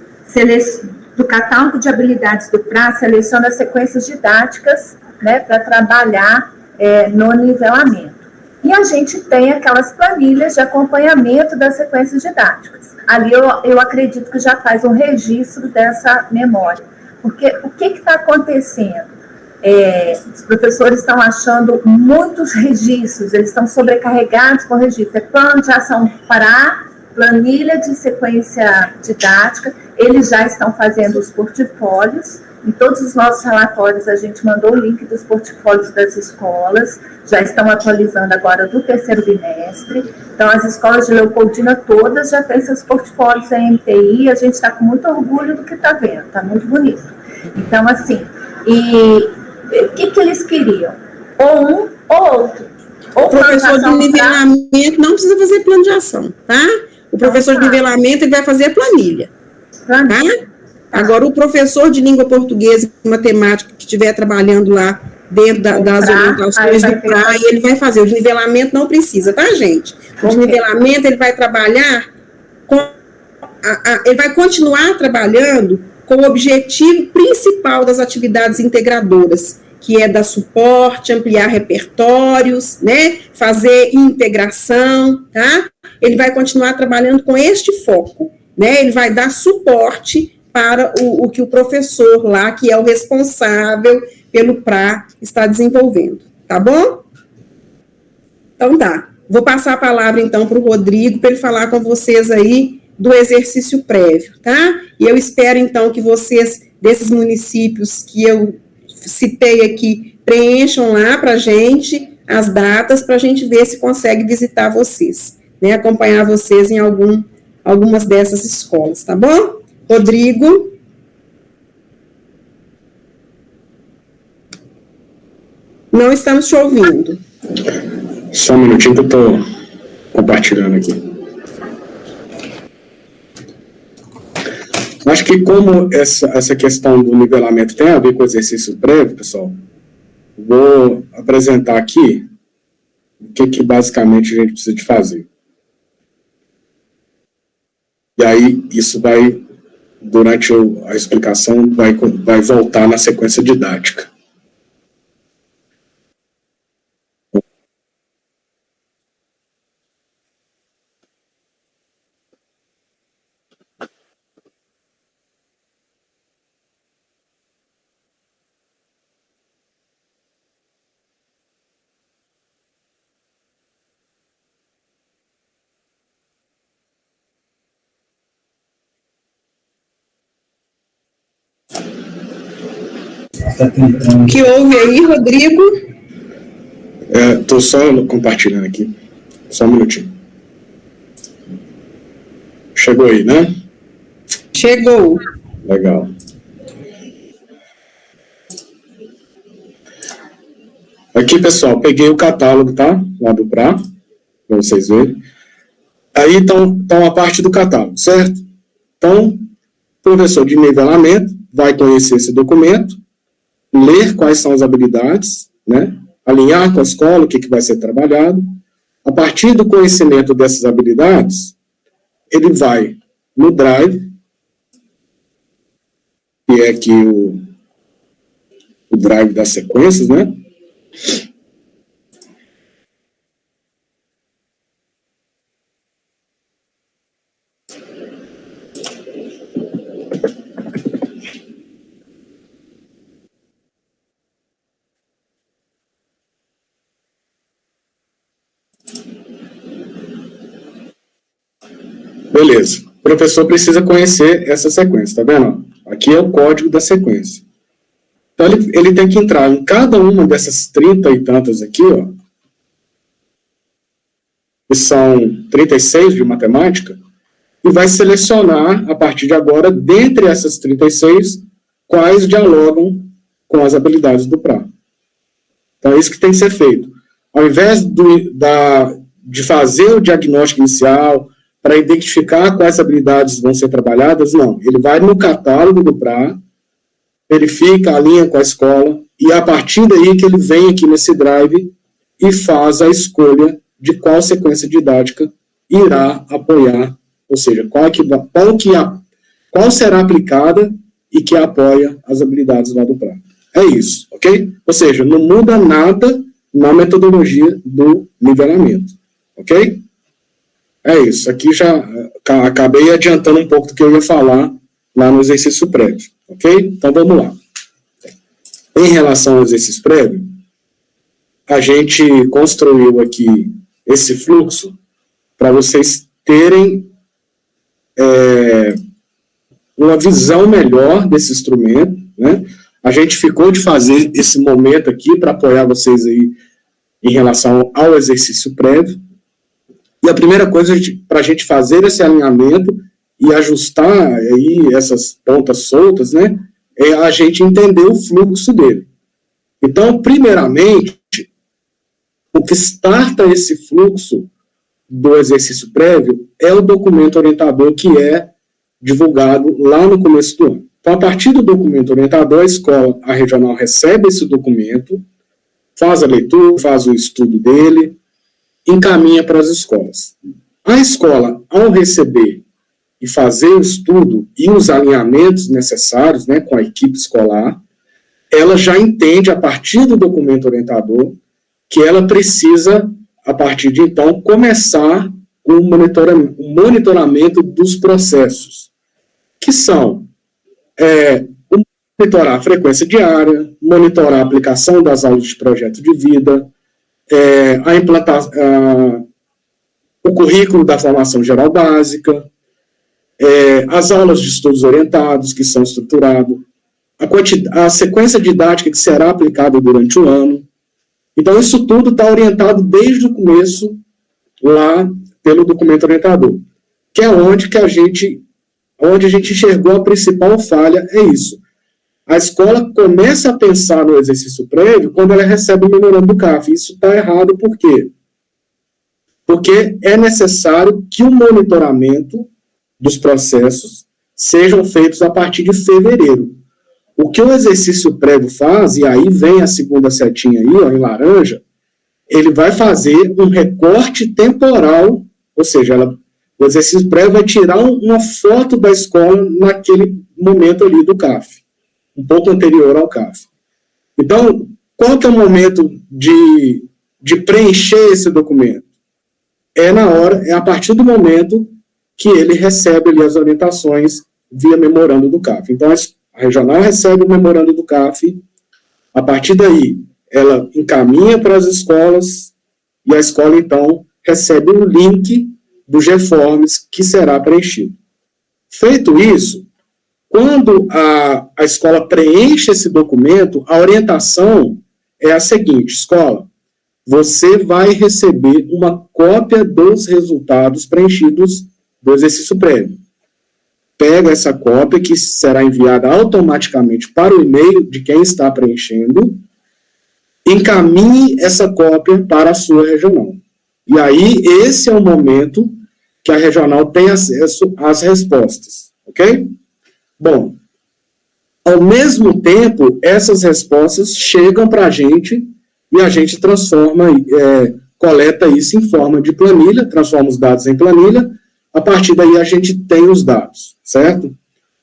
do catálogo de habilidades do PRA, seleciona as sequências didáticas, né, para trabalhar no nivelamento. E a gente tem aquelas planilhas de acompanhamento das sequências didáticas. Ali eu acredito que já faz um registro dessa memória. Porque o que está acontecendo? Os professores estão achando muitos registros, eles estão sobrecarregados com registro. É plano de ação para planilha de sequência didática, eles já estão fazendo os portfólios. Em todos os nossos relatórios, a gente mandou o link dos portfólios das escolas, já estão atualizando agora do 3º bimestre. Então, as escolas de Leopoldina todas já têm seus portfólios em MTI, a gente está com muito orgulho do que está vendo, está muito bonito. Então, assim, o que eles queriam? Ou um ou outro. O professor de nivelamento não precisa fazer plano de ação, tá? O professor de nivelamento ele vai fazer a planilha. Tá? Agora, o professor de língua portuguesa e matemática que estiver trabalhando lá dentro das orientações do PRA, ele vai fazer. O de nivelamento não precisa, tá, gente? O de nivelamento, ele vai trabalhar ele vai continuar trabalhando com o objetivo principal das atividades integradoras, que é dar suporte, ampliar repertórios, né, fazer integração, tá? Ele vai continuar trabalhando com este foco, né? Ele vai dar suporte para o que o professor lá, que é o responsável pelo PRA, está desenvolvendo, tá bom? Então tá, vou passar a palavra então para o Rodrigo, para ele falar com vocês aí do exercício prévio, tá? E eu espero então que vocês, desses municípios que eu citei aqui, preencham lá para a gente as datas, para a gente ver se consegue visitar vocês, né? Acompanhar vocês em algumas dessas escolas, tá bom? Rodrigo. Não estamos te ouvindo. Só um minutinho que eu estou compartilhando aqui. Acho que como essa questão do nivelamento tem a ver com o exercício prévio, pessoal, vou apresentar aqui o que basicamente a gente precisa de fazer. E aí, isso vai, durante a explicação, vai voltar na sequência didática. O que houve aí, Rodrigo? Estou só compartilhando aqui. Só um minutinho. Chegou aí, né? Chegou. Legal. Aqui, pessoal, peguei o catálogo, tá? Lá do PRA, para vocês verem. Aí então a parte do catálogo, certo? Então, o professor de nivelamento vai conhecer esse documento, ler quais são as habilidades, né? Alinhar com a escola, o que vai ser trabalhado. A partir do conhecimento dessas habilidades, ele vai no Drive, que é aqui o Drive das sequências, né? Beleza. O professor precisa conhecer essa sequência, tá vendo? Aqui é o código da sequência. Então, ele tem que entrar em cada uma dessas 30 e tantas aqui, ó, que são 36 de matemática, e vai selecionar, a partir de agora, dentre essas 36, quais dialogam com as habilidades do PRA. Então, é isso que tem que ser feito. Ao invés de fazer o diagnóstico inicial, para identificar quais habilidades vão ser trabalhadas, não. Ele vai no catálogo do PRA, verifica, alinha com a escola, e a partir daí que ele vem aqui nesse Drive e faz a escolha de qual sequência didática irá apoiar, ou seja, qual será aplicada e que apoia as habilidades lá do PRA. É isso, ok? Ou seja, não muda nada na metodologia do nivelamento, ok? É isso, aqui já acabei adiantando um pouco do que eu ia falar lá no exercício prévio, ok? Então, vamos lá. Em relação ao exercício prévio, a gente construiu aqui esse fluxo para vocês terem uma visão melhor desse instrumento, né? A gente ficou de fazer esse momento aqui para apoiar vocês aí em relação ao exercício prévio. E a primeira coisa para a gente fazer esse alinhamento e ajustar aí essas pontas soltas, né, é a gente entender o fluxo dele. Então, primeiramente, o que starta esse fluxo do exercício prévio é o documento orientador que é divulgado lá no começo do ano. Então, a partir do documento orientador, a regional recebe esse documento, faz a leitura, faz o estudo dele, encaminha para as escolas. A escola, ao receber e fazer o estudo e os alinhamentos necessários, né, com a equipe escolar, ela já entende, a partir do documento orientador, que ela precisa, a partir de então, começar o monitoramento dos processos, que são monitorar a frequência diária, monitorar a aplicação das aulas de projeto de vida, a implantação, o currículo da formação geral básica, as aulas de estudos orientados, que são estruturadas, a sequência didática que será aplicada durante o ano. Então, isso tudo está orientado desde o começo, lá pelo documento orientador, que é onde a gente enxergou a principal falha, é isso. A escola começa a pensar no exercício prévio quando ela recebe o memorando do CAF. Isso está errado, por quê? Porque é necessário que o monitoramento dos processos sejam feitos a partir de fevereiro. O que o exercício prévio faz, e aí vem a segunda setinha aí, ó, em laranja, ele vai fazer um recorte temporal, ou seja, o exercício prévio vai tirar uma foto da escola naquele momento ali do CAF, um pouco anterior ao CAF. Então, qual que é o momento de preencher esse documento? É a partir do momento que ele recebe ali as orientações via memorando do CAF. Então, a regional recebe o memorando do CAF, a partir daí, ela encaminha para as escolas, e a escola, então, recebe um link do GForms que será preenchido. Feito isso, Quando a escola preenche esse documento, a orientação é a seguinte: escola, você vai receber uma cópia dos resultados preenchidos do exercício prévio. Pega essa cópia, que será enviada automaticamente para o e-mail de quem está preenchendo, encaminhe essa cópia para a sua regional. E aí, esse é o momento que a regional tem acesso às respostas, ok? Bom, ao mesmo tempo, essas respostas chegam para a gente e a gente transforma, coleta isso em forma de planilha, transforma os dados em planilha. A partir daí a gente tem os dados, certo?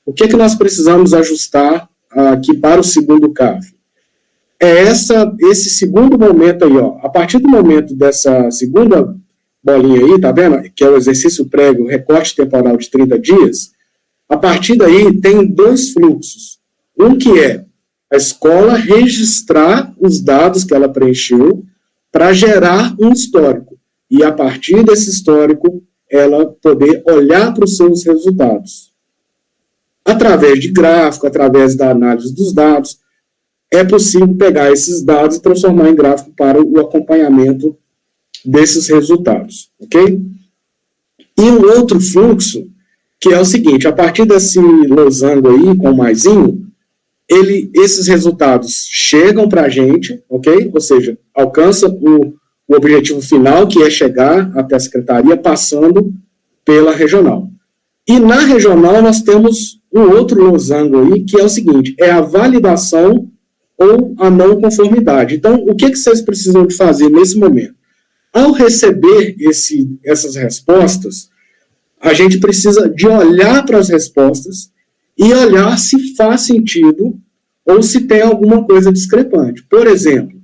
O que nós precisamos ajustar aqui para o segundo CAF? É esse segundo momento aí, ó. A partir do momento dessa segunda bolinha aí, tá vendo? Que é o exercício prévio, recorte temporal de 30 dias. A partir daí tem dois fluxos. Um que é a escola registrar os dados que ela preencheu para gerar um histórico. E a partir desse histórico, ela poder olhar para os seus resultados. Através de gráfico, através da análise dos dados, é possível pegar esses dados e transformar em gráfico para o acompanhamento desses resultados, ok? E um outro fluxo, que é o seguinte: a partir desse losango aí, com o maisinho, esses resultados chegam para a gente, ok? Ou seja, alcança o objetivo final, que é chegar até a secretaria, passando pela regional. E na regional nós temos um outro losango aí, que é o seguinte: é a validação ou a não conformidade. Então, o que vocês precisam de fazer nesse momento? Ao receber essas respostas, a gente precisa de olhar para as respostas e olhar se faz sentido ou se tem alguma coisa discrepante. Por exemplo,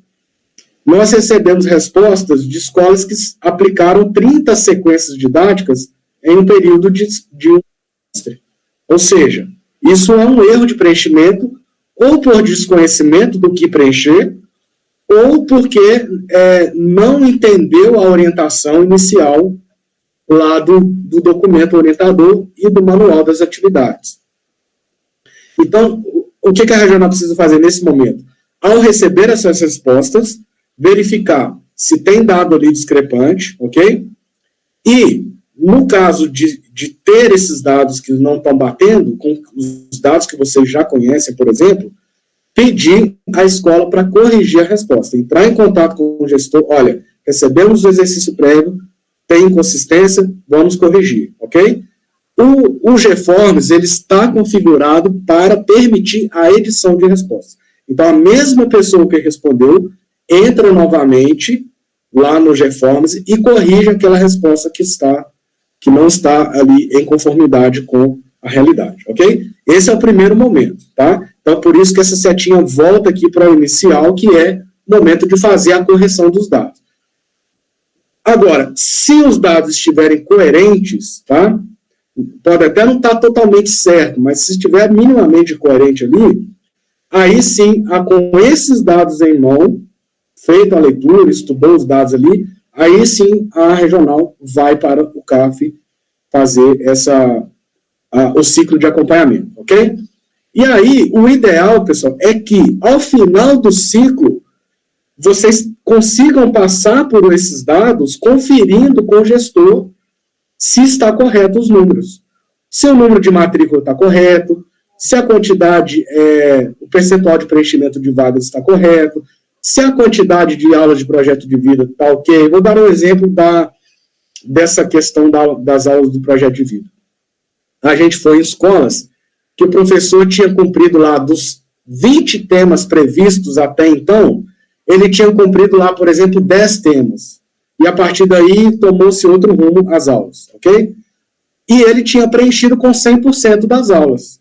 nós recebemos respostas de escolas que aplicaram 30 sequências didáticas em um período de um semestre. Ou seja, isso é um erro de preenchimento, ou por desconhecimento do que preencher, ou porque não entendeu a orientação inicial lá do documento orientador e do manual das atividades. Então, o que a regional precisa fazer nesse momento? Ao receber essas respostas, verificar se tem dado ali discrepante, ok? E, no caso de ter esses dados que não estão batendo com os dados que vocês já conhecem, por exemplo, pedir à escola para corrigir a resposta. Entrar em contato com o gestor: olha, recebemos o exercício prévio, tem inconsistência, vamos corrigir, ok? O GForms, ele está configurado para permitir a edição de respostas. Então, a mesma pessoa que respondeu entra novamente lá no GForms e corrige aquela resposta que não está ali em conformidade com a realidade, ok? Esse é o primeiro momento, tá? Então, por isso que essa setinha volta aqui para o inicial, que é o momento de fazer a correção dos dados. Agora, se os dados estiverem coerentes, tá? Pode até não estar totalmente certo, mas se estiver minimamente coerente ali, aí sim, com esses dados em mão, feita a leitura, estudou os dados ali, aí sim a regional vai para o CAF fazer o ciclo de acompanhamento, ok? E aí, o ideal, pessoal, é que ao final do ciclo, vocês consigam passar por esses dados, conferindo com o gestor se está correto os números. Se o número de matrícula está correto, se a quantidade, o percentual de preenchimento de vagas está correto, se a quantidade de aulas de projeto de vida está ok. Vou dar um exemplo dessa questão das aulas do projeto de vida. A gente foi em escolas que o professor tinha cumprido lá dos 20 temas previstos até então, ele tinha cumprido lá, por exemplo, 10 temas. E a partir daí tomou-se outro rumo às aulas, ok? E ele tinha preenchido com 100% das aulas.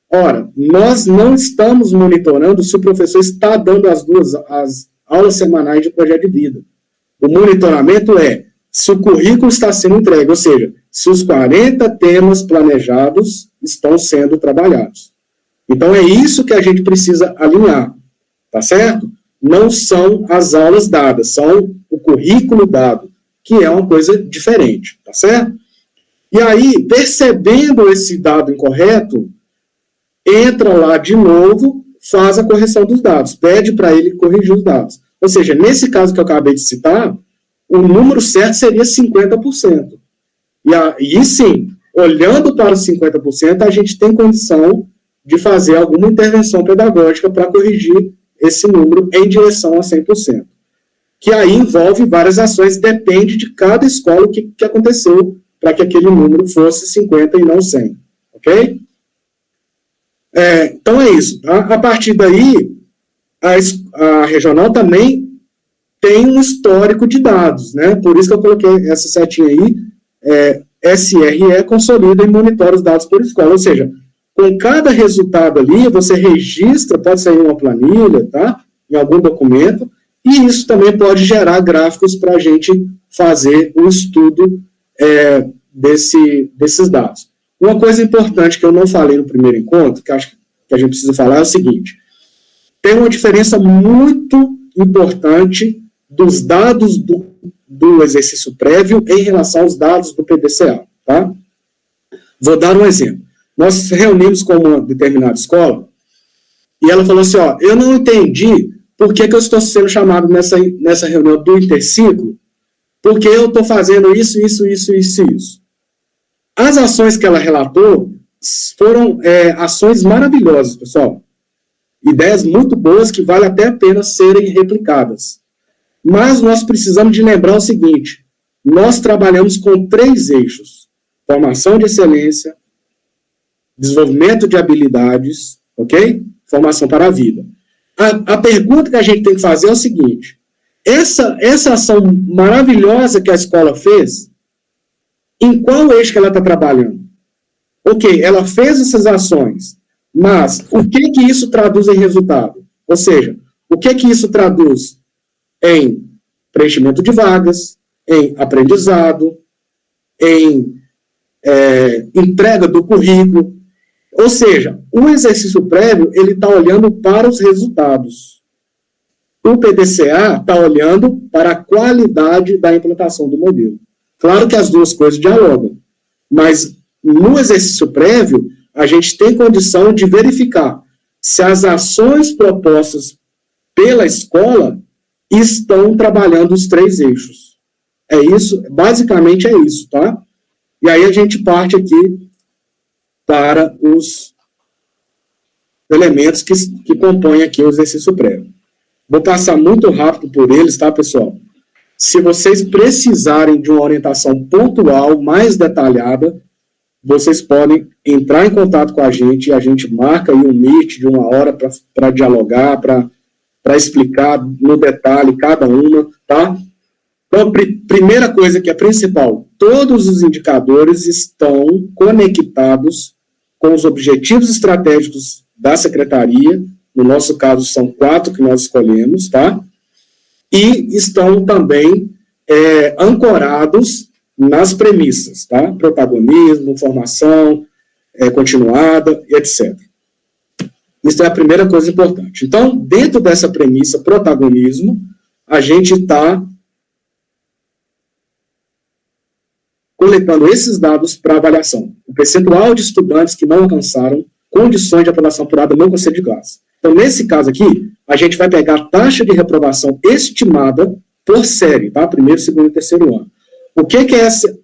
Ora, nós não estamos monitorando se o professor está dando as aulas semanais de projeto de vida. O monitoramento é se o currículo está sendo entregue, ou seja, se os 40 temas planejados estão sendo trabalhados. Então, é isso que a gente precisa alinhar, tá certo? Não são as aulas dadas, são o currículo dado, que é uma coisa diferente, tá certo? E aí, percebendo esse dado incorreto, entra lá de novo, faz a correção dos dados, pede para ele corrigir os dados. Ou seja, nesse caso que eu acabei de citar, o número certo seria 50%. E sim, olhando para os 50%, a gente tem condição de fazer alguma intervenção pedagógica para corrigir esse número em direção a 100%. Que aí envolve várias ações, depende de cada escola o que aconteceu para que aquele número fosse 50 e não 100. Ok? Então é isso. Tá? A partir daí, a regional também tem um histórico de dados, né? Por isso que eu coloquei essa setinha aí, SRE consolida e monitora os dados por escola. Ou seja, com cada resultado ali, você registra, pode sair uma planilha, tá? Em algum documento, e isso também pode gerar gráficos para a gente fazer um estudo desses dados. Uma coisa importante que eu não falei no primeiro encontro, que acho que a gente precisa falar, é o seguinte: tem uma diferença muito importante dos dados do exercício prévio em relação aos dados do PDCA, tá? Vou dar um exemplo. Nós reunimos com uma determinada escola e ela falou assim, eu não entendi por que eu estou sendo chamado nessa reunião do interciclo, porque eu estou fazendo isso. As ações que ela relatou foram ações maravilhosas, pessoal. Ideias muito boas que vale até a pena serem replicadas. Mas nós precisamos de lembrar o seguinte: nós trabalhamos com 3 eixos: formação de excelência, desenvolvimento de habilidades, ok? Formação para a vida. A pergunta que a gente tem que fazer é o seguinte: essa ação maravilhosa que a escola fez, em qual eixo que ela está trabalhando? Ok, ela fez essas ações, mas o que isso traduz em resultado? Ou seja, o que isso traduz em preenchimento de vagas, em aprendizado, em entrega do currículo? Ou seja, o exercício prévio, ele está olhando para os resultados. O PDCA está olhando para a qualidade da implantação do modelo. Claro que as duas coisas dialogam, mas no exercício prévio, a gente tem condição de verificar se as ações propostas pela escola estão trabalhando os 3 eixos. É isso, basicamente é isso, tá? E aí a gente parte aqui para os elementos que compõem aqui o exercício prévio. Vou passar muito rápido por eles, tá, pessoal? Se vocês precisarem de uma orientação pontual, mais detalhada, vocês podem entrar em contato com a gente, e a gente marca aí um meet de 1 hora para dialogar, para explicar no detalhe cada uma, tá? Então, primeira coisa que é principal, todos os indicadores estão conectados com os objetivos estratégicos da secretaria, no nosso caso são 4 que nós escolhemos, tá? E estão também ancorados nas premissas, tá? Protagonismo, formação continuada, etc. Isso é a primeira coisa importante. Então, dentro dessa premissa, protagonismo, a gente está coletando esses dados para avaliação. O percentual de estudantes que não alcançaram condições de aprovação apurada no conselho de classe. Então, nesse caso aqui, a gente vai pegar a taxa de reprovação estimada por série, tá? Primeiro, segundo e terceiro ano. O que é essa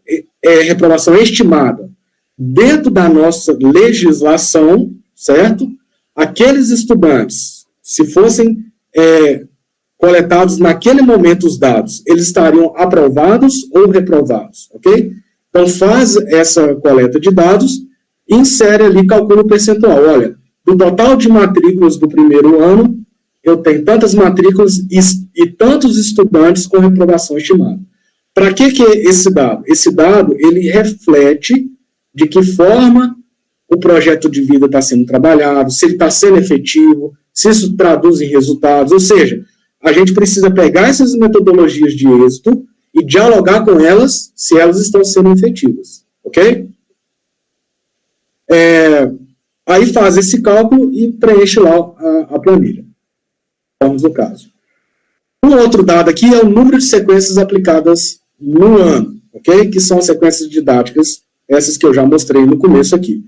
reprovação estimada? Dentro da nossa legislação, certo? Aqueles estudantes, se fossem coletados naquele momento os dados, eles estariam aprovados ou reprovados, ok? Então, faz essa coleta de dados, insere ali, calcula o percentual. Olha, do total de matrículas do primeiro ano, eu tenho tantas matrículas e tantos estudantes com reprovação estimada. Para que é esse dado? Esse dado, ele reflete de que forma o projeto de vida está sendo trabalhado, se ele está sendo efetivo, se isso traduz em resultados, ou seja, a gente precisa pegar essas metodologias de êxito e dialogar com elas se elas estão sendo efetivas, ok? Aí faz esse cálculo e preenche lá a planilha. Vamos no caso. Um outro dado aqui é o número de sequências aplicadas no ano, ok? Que são as sequências didáticas, essas que eu já mostrei no começo aqui.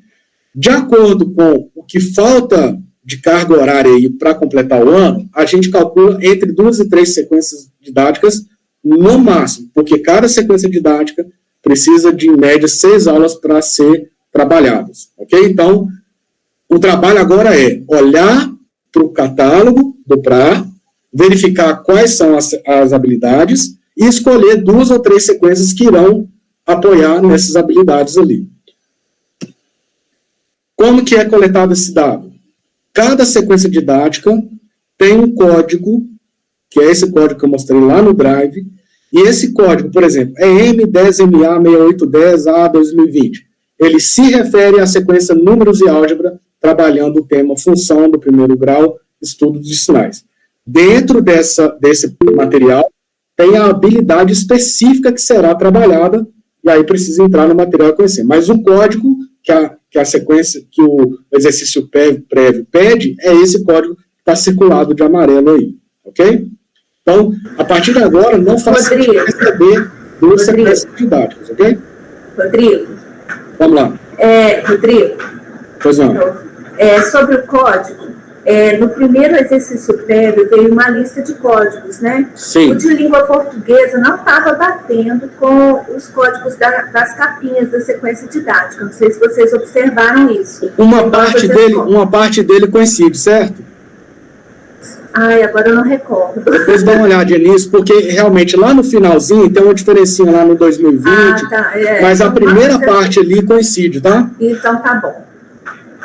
De acordo com o que falta de carga horária aí para completar o ano, a gente calcula entre 2 e 3 sequências didáticas no máximo, porque cada sequência didática precisa de, em média, 6 aulas para ser trabalhadas, ok? Então, o trabalho agora é olhar para o catálogo do PRA, verificar quais são as habilidades e escolher 2 ou 3 sequências que irão apoiar nessas habilidades ali. Como que é coletado esse dado? Cada sequência didática tem um código, que é esse código que eu mostrei lá no Drive, e esse código, por exemplo, é M10MA6810A2020. Ele se refere à sequência números e álgebra, trabalhando o tema função do primeiro grau, estudo de sinais. Dentro desse material, tem a habilidade específica que será trabalhada, e aí precisa entrar no material e conhecer. Mas o código que a sequência, que o exercício prévio pede, é esse código que está circulado de amarelo aí, ok? Então, a partir de agora, não faça receber 2 sequências didáticas, ok? Rodrigo. Vamos lá. Rodrigo. Pois não. Sobre o código, no primeiro exercício prévio veio uma lista de códigos, né? Sim. O de língua portuguesa não estava batendo com os códigos das capinhas da sequência didática. Não sei se vocês observaram isso. Uma parte dele coincide, certo? Ai, agora eu não recordo. Depois dá uma olhadinha nisso, porque realmente lá no finalzinho tem uma diferencinha lá no 2020, mas a primeira parte ali coincide, tá? Então tá bom.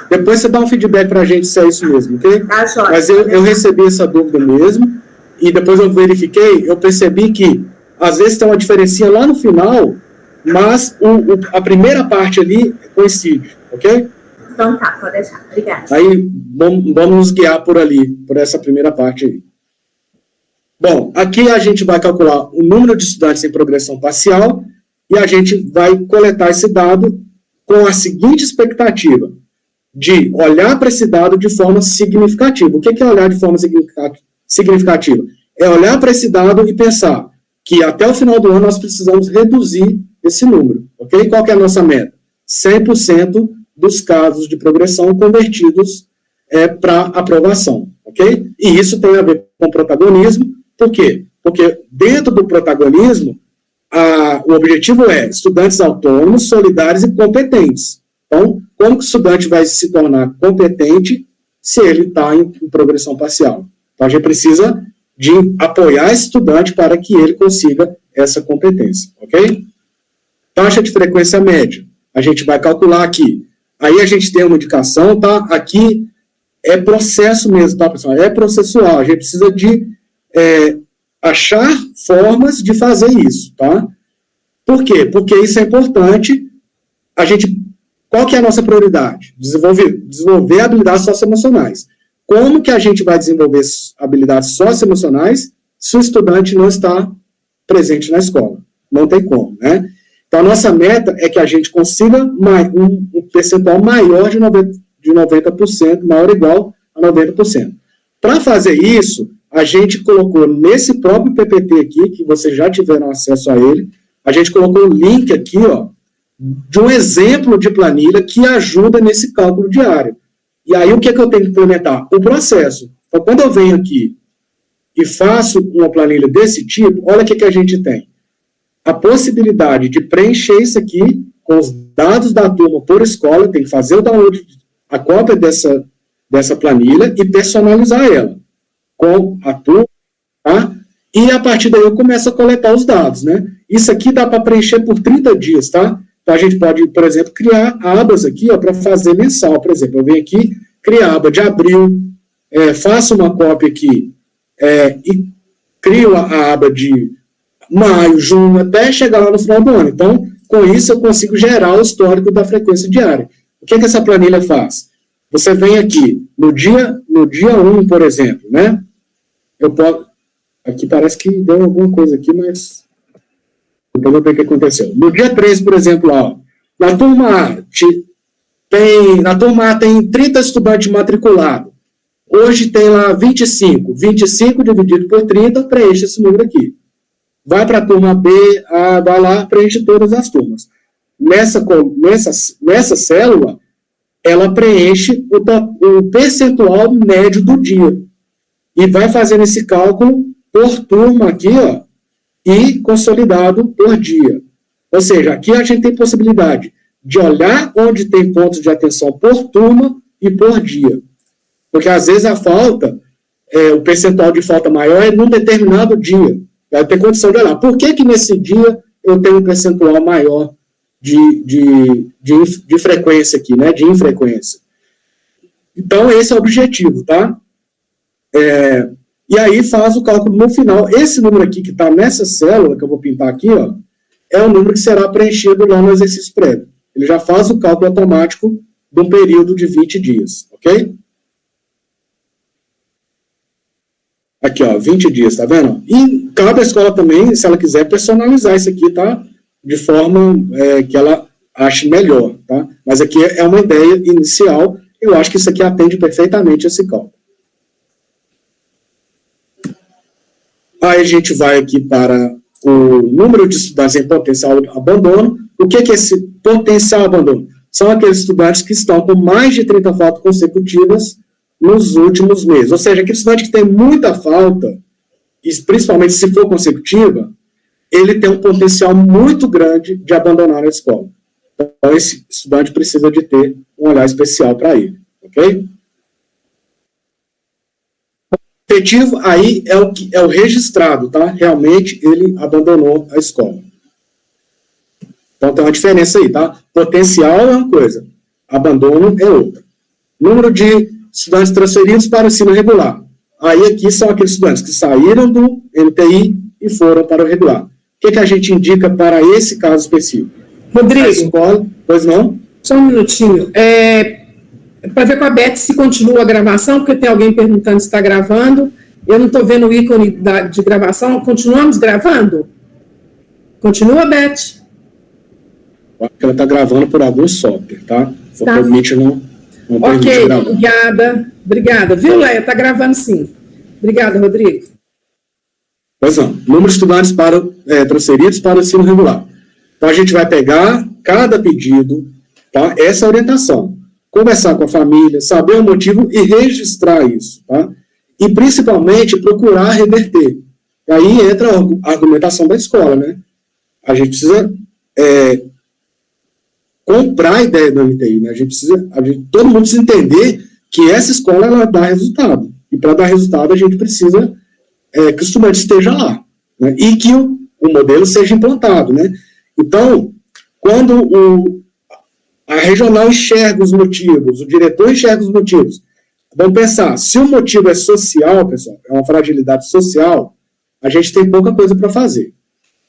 Depois você dá um feedback pra gente se é isso mesmo, ok? Tá, jóia. Mas eu recebi essa dúvida mesmo, e depois eu verifiquei, eu percebi que às vezes tem uma diferencinha lá no final, mas a primeira parte ali coincide, ok? Então tá, pode deixar. Obrigada. Aí vamos nos guiar por ali, por essa primeira parte aí. Bom, aqui a gente vai calcular o número de estudantes em progressão parcial e a gente vai coletar esse dado com a seguinte expectativa, de olhar para esse dado de forma significativa. O que é olhar de forma significativa? É olhar para esse dado e pensar que até o final do ano nós precisamos reduzir esse número, ok? Qual que é a nossa meta? 100% dos casos de progressão convertidos para aprovação, ok? E isso tem a ver com protagonismo. Por quê? Porque dentro do protagonismo, o objetivo é estudantes autônomos, solidários e competentes. Então, como que o estudante vai se tornar competente se ele está em progressão parcial? Então, a gente precisa de apoiar esse estudante para que ele consiga essa competência, ok? Taxa de frequência média. A gente vai calcular aqui. Aí a gente tem uma indicação, tá? Aqui é processo mesmo, tá, pessoal? É processual. A gente precisa de achar formas de fazer isso, tá? Por quê? Porque isso é importante. Qual que é a nossa prioridade? Desenvolver habilidades socioemocionais. Como que a gente vai desenvolver habilidades socioemocionais se o estudante não está presente na escola? Não tem como, né? Então, a nossa meta é que a gente consiga um percentual maior de 90%, maior ou igual a 90%. Para fazer isso, a gente colocou nesse próprio PPT aqui, que vocês já tiveram acesso a ele, a gente colocou um link aqui, ó, de um exemplo de planilha que ajuda nesse cálculo diário. E aí, o que eu tenho que implementar? O processo. Então, quando eu venho aqui e faço uma planilha desse tipo, olha o que a gente tem. A possibilidade de preencher isso aqui com os dados da turma por escola, tem que fazer o download, a cópia dessa planilha e personalizar ela com a turma, tá? E a partir daí eu começo a coletar os dados, né? Isso aqui dá para preencher por 30 dias, tá? Então a gente pode, por exemplo, criar abas aqui para fazer mensal. Por exemplo, eu venho aqui, criar a aba de abril, faço uma cópia aqui e crio a aba de maio, junho, até chegar lá no final do ano. Então, com isso, eu consigo gerar o histórico da frequência diária. O que essa planilha faz? Você vem aqui, no dia 1, por exemplo, né? Eu posso... Aqui parece que deu alguma coisa aqui, mas... Depois eu ver o que aconteceu. No dia 3, por exemplo, ó, na turma A tem 30 estudantes matriculados. Hoje tem lá 25. 25 dividido por 30, preenche esse número aqui. Vai para a turma B, vai lá, preenche todas as turmas. Nessa célula, ela preenche o percentual médio do dia. E vai fazendo esse cálculo por turma aqui, ó, e consolidado por dia. Ou seja, aqui a gente tem possibilidade de olhar onde tem pontos de atenção por turma e por dia. Porque às vezes a falta, o percentual de falta maior é num determinado dia. Vai ter condição de olhar. Por que que nesse dia eu tenho um percentual maior de frequência aqui, né? De infrequência. Então, esse é o objetivo, tá? E aí faz o cálculo no final. Esse número aqui que está nessa célula, que eu vou pintar aqui, ó, é o número que será preenchido lá no exercício prévio. Ele já faz o cálculo automático de um período de 20 dias, ok? Aqui, ó, 20 dias, tá vendo? E cabe à escola também, se ela quiser, personalizar isso aqui, tá? De forma que ela ache melhor, tá? Mas aqui é uma ideia inicial, eu acho que isso aqui atende perfeitamente esse cálculo. Aí a gente vai aqui para o número de estudantes em potencial abandono. O que é esse potencial abandono? São aqueles estudantes que estão com mais de 30 faltas consecutivas nos últimos meses. Ou seja, aquele estudante que tem muita falta, e principalmente se for consecutiva, ele tem um potencial muito grande de abandonar a escola. Então, esse estudante precisa de ter um olhar especial para ele, ok? O efetivo aí é o registrado, tá? Realmente ele abandonou a escola. Então, tem uma diferença aí, tá? Potencial é uma coisa, abandono é outra. Número de estudantes transferidos para o ensino regular. Aí aqui são aqueles estudantes que saíram do MTI e foram para o regular. O que a gente indica para esse caso específico? Rodrigo, a escola, pois não? Só um minutinho. Para ver com a Beth se continua a gravação, porque tem alguém perguntando se está gravando. Eu não estou vendo o ícone de gravação. Continuamos gravando? Continua, Beth? Ela está gravando por algum software, tá? Porque o Meet não permite gravar. Obrigada. Viu, Leia? Está gravando sim. Obrigada, Rodrigo. Pois não. Número de estudantes transferidos para o ensino regular. Então, a gente vai pegar cada pedido, tá? Essa é a orientação. Conversar com a família, saber o motivo e registrar isso, tá? E, principalmente, procurar reverter. E aí entra a argumentação da escola, né? A gente precisa comprar a ideia do MTI, né? Todo mundo precisa entender que essa escola, ela dá resultado. E, para dar resultado, a gente precisa que o estudante esteja lá, né? E que o modelo seja implantado, né? Então, quando a regional enxerga os motivos, o diretor enxerga os motivos, vamos pensar, se o motivo é social, pessoal, é uma fragilidade social, a gente tem pouca coisa para fazer.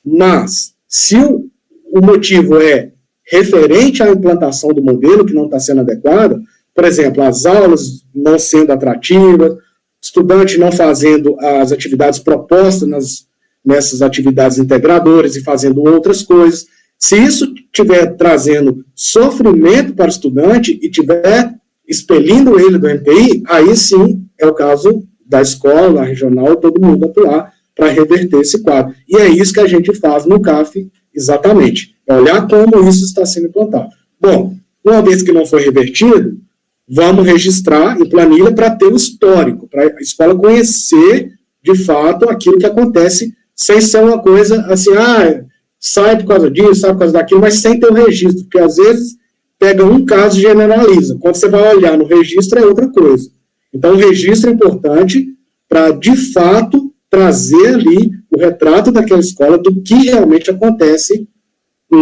Mas, se o motivo é referente à implantação do modelo, que não está sendo adequado, por exemplo, as aulas não sendo atrativas, estudante não fazendo as atividades propostas nessas atividades integradoras e fazendo outras coisas. Se isso estiver trazendo sofrimento para o estudante e estiver expelindo ele do MTI, aí sim é o caso da escola, da regional, todo mundo atuar para reverter esse quadro. E é isso que a gente faz no CAF exatamente. É olhar como isso está sendo implantado. Bom, uma vez que não foi revertido, vamos registrar em planilha para ter o histórico, para a escola conhecer, de fato, aquilo que acontece, sem ser uma coisa assim, sai por causa disso, sai por causa daquilo, mas sem ter o registro, porque às vezes pega um caso e generaliza. Quando você vai olhar no registro, é outra coisa. Então, o registro é importante para, de fato, trazer ali o retrato daquela escola, do que realmente acontece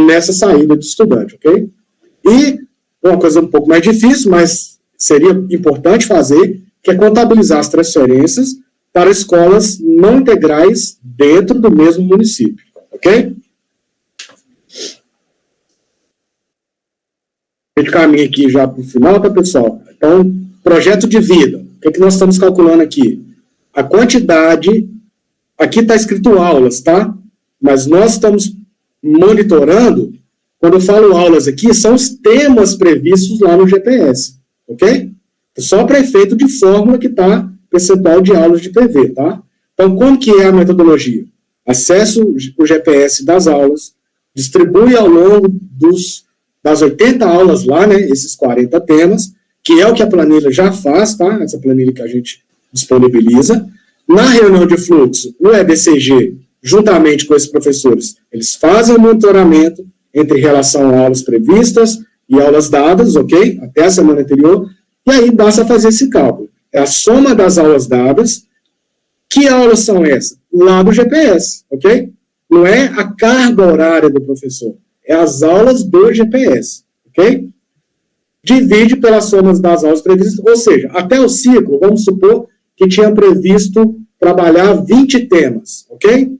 nessa saída de estudante, ok? E uma coisa um pouco mais difícil, mas seria importante fazer, que é contabilizar as transferências para escolas não integrais dentro do mesmo município, ok? A gente caminha aqui já para o final, tá, pessoal? Então, projeto de vida. O que nós estamos calculando aqui? A quantidade, aqui está escrito aulas, tá? Mas nós estamos monitorando, quando eu falo aulas aqui, são os temas previstos lá no GPS, ok? Só para efeito de fórmula que está percentual de aulas de PV, tá? Então, como que é a metodologia? Acessa o GPS das aulas, distribui ao longo das 80 aulas lá, né, esses 40 temas, que é o que a planilha já faz, tá? Essa planilha que a gente disponibiliza. Na reunião de fluxo, no EBCG, juntamente com esses professores, eles fazem o monitoramento entre relação a aulas previstas e aulas dadas, ok? Até a semana anterior, e aí basta fazer esse cálculo. É a soma das aulas dadas. Que aulas são essas? Lá do GPS, ok? Não é a carga horária do professor, é as aulas do GPS, ok? Divide pelas somas das aulas previstas, ou seja, até o ciclo, vamos supor que tinha previsto trabalhar 20 temas, ok?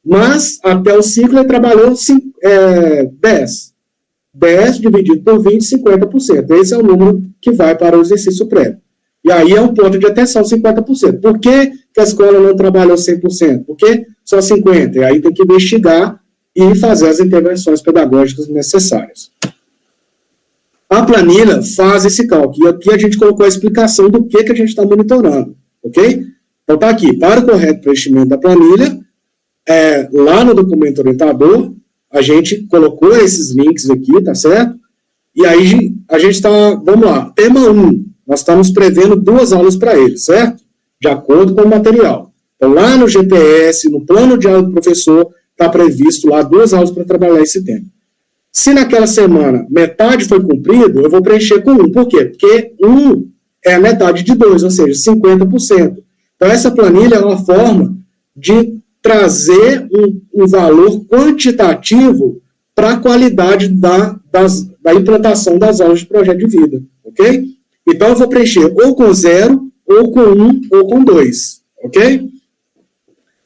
Mas, até o ciclo, ele trabalhou 10. 10 dividido por 20, 50%. Esse é o número que vai para o exercício prévio. E aí é um ponto de atenção, 50%. Por que a escola não trabalhou 100%? Por que só 50%? E aí tem que investigar e fazer as intervenções pedagógicas necessárias. A planilha faz esse cálculo. E aqui a gente colocou a explicação do que a gente está monitorando. Ok? Então está aqui. Para o correto preenchimento da planilha, lá no documento orientador, a gente colocou esses links aqui, tá certo? E aí a gente está, vamos lá, tema 1, nós estamos prevendo 2 aulas para ele, certo? De acordo com o material. Então lá no GPS, no plano de aula do professor, está previsto lá 2 aulas para trabalhar esse tema. Se naquela semana metade foi cumprido, eu vou preencher com 1. Por quê? Porque 1 é a metade de 2, ou seja, 50%. Então essa planilha é uma forma de trazer um valor quantitativo para a qualidade da implantação das aulas de projeto de vida, ok? Então, eu vou preencher ou com 0, ou com 1, ou com 2, ok?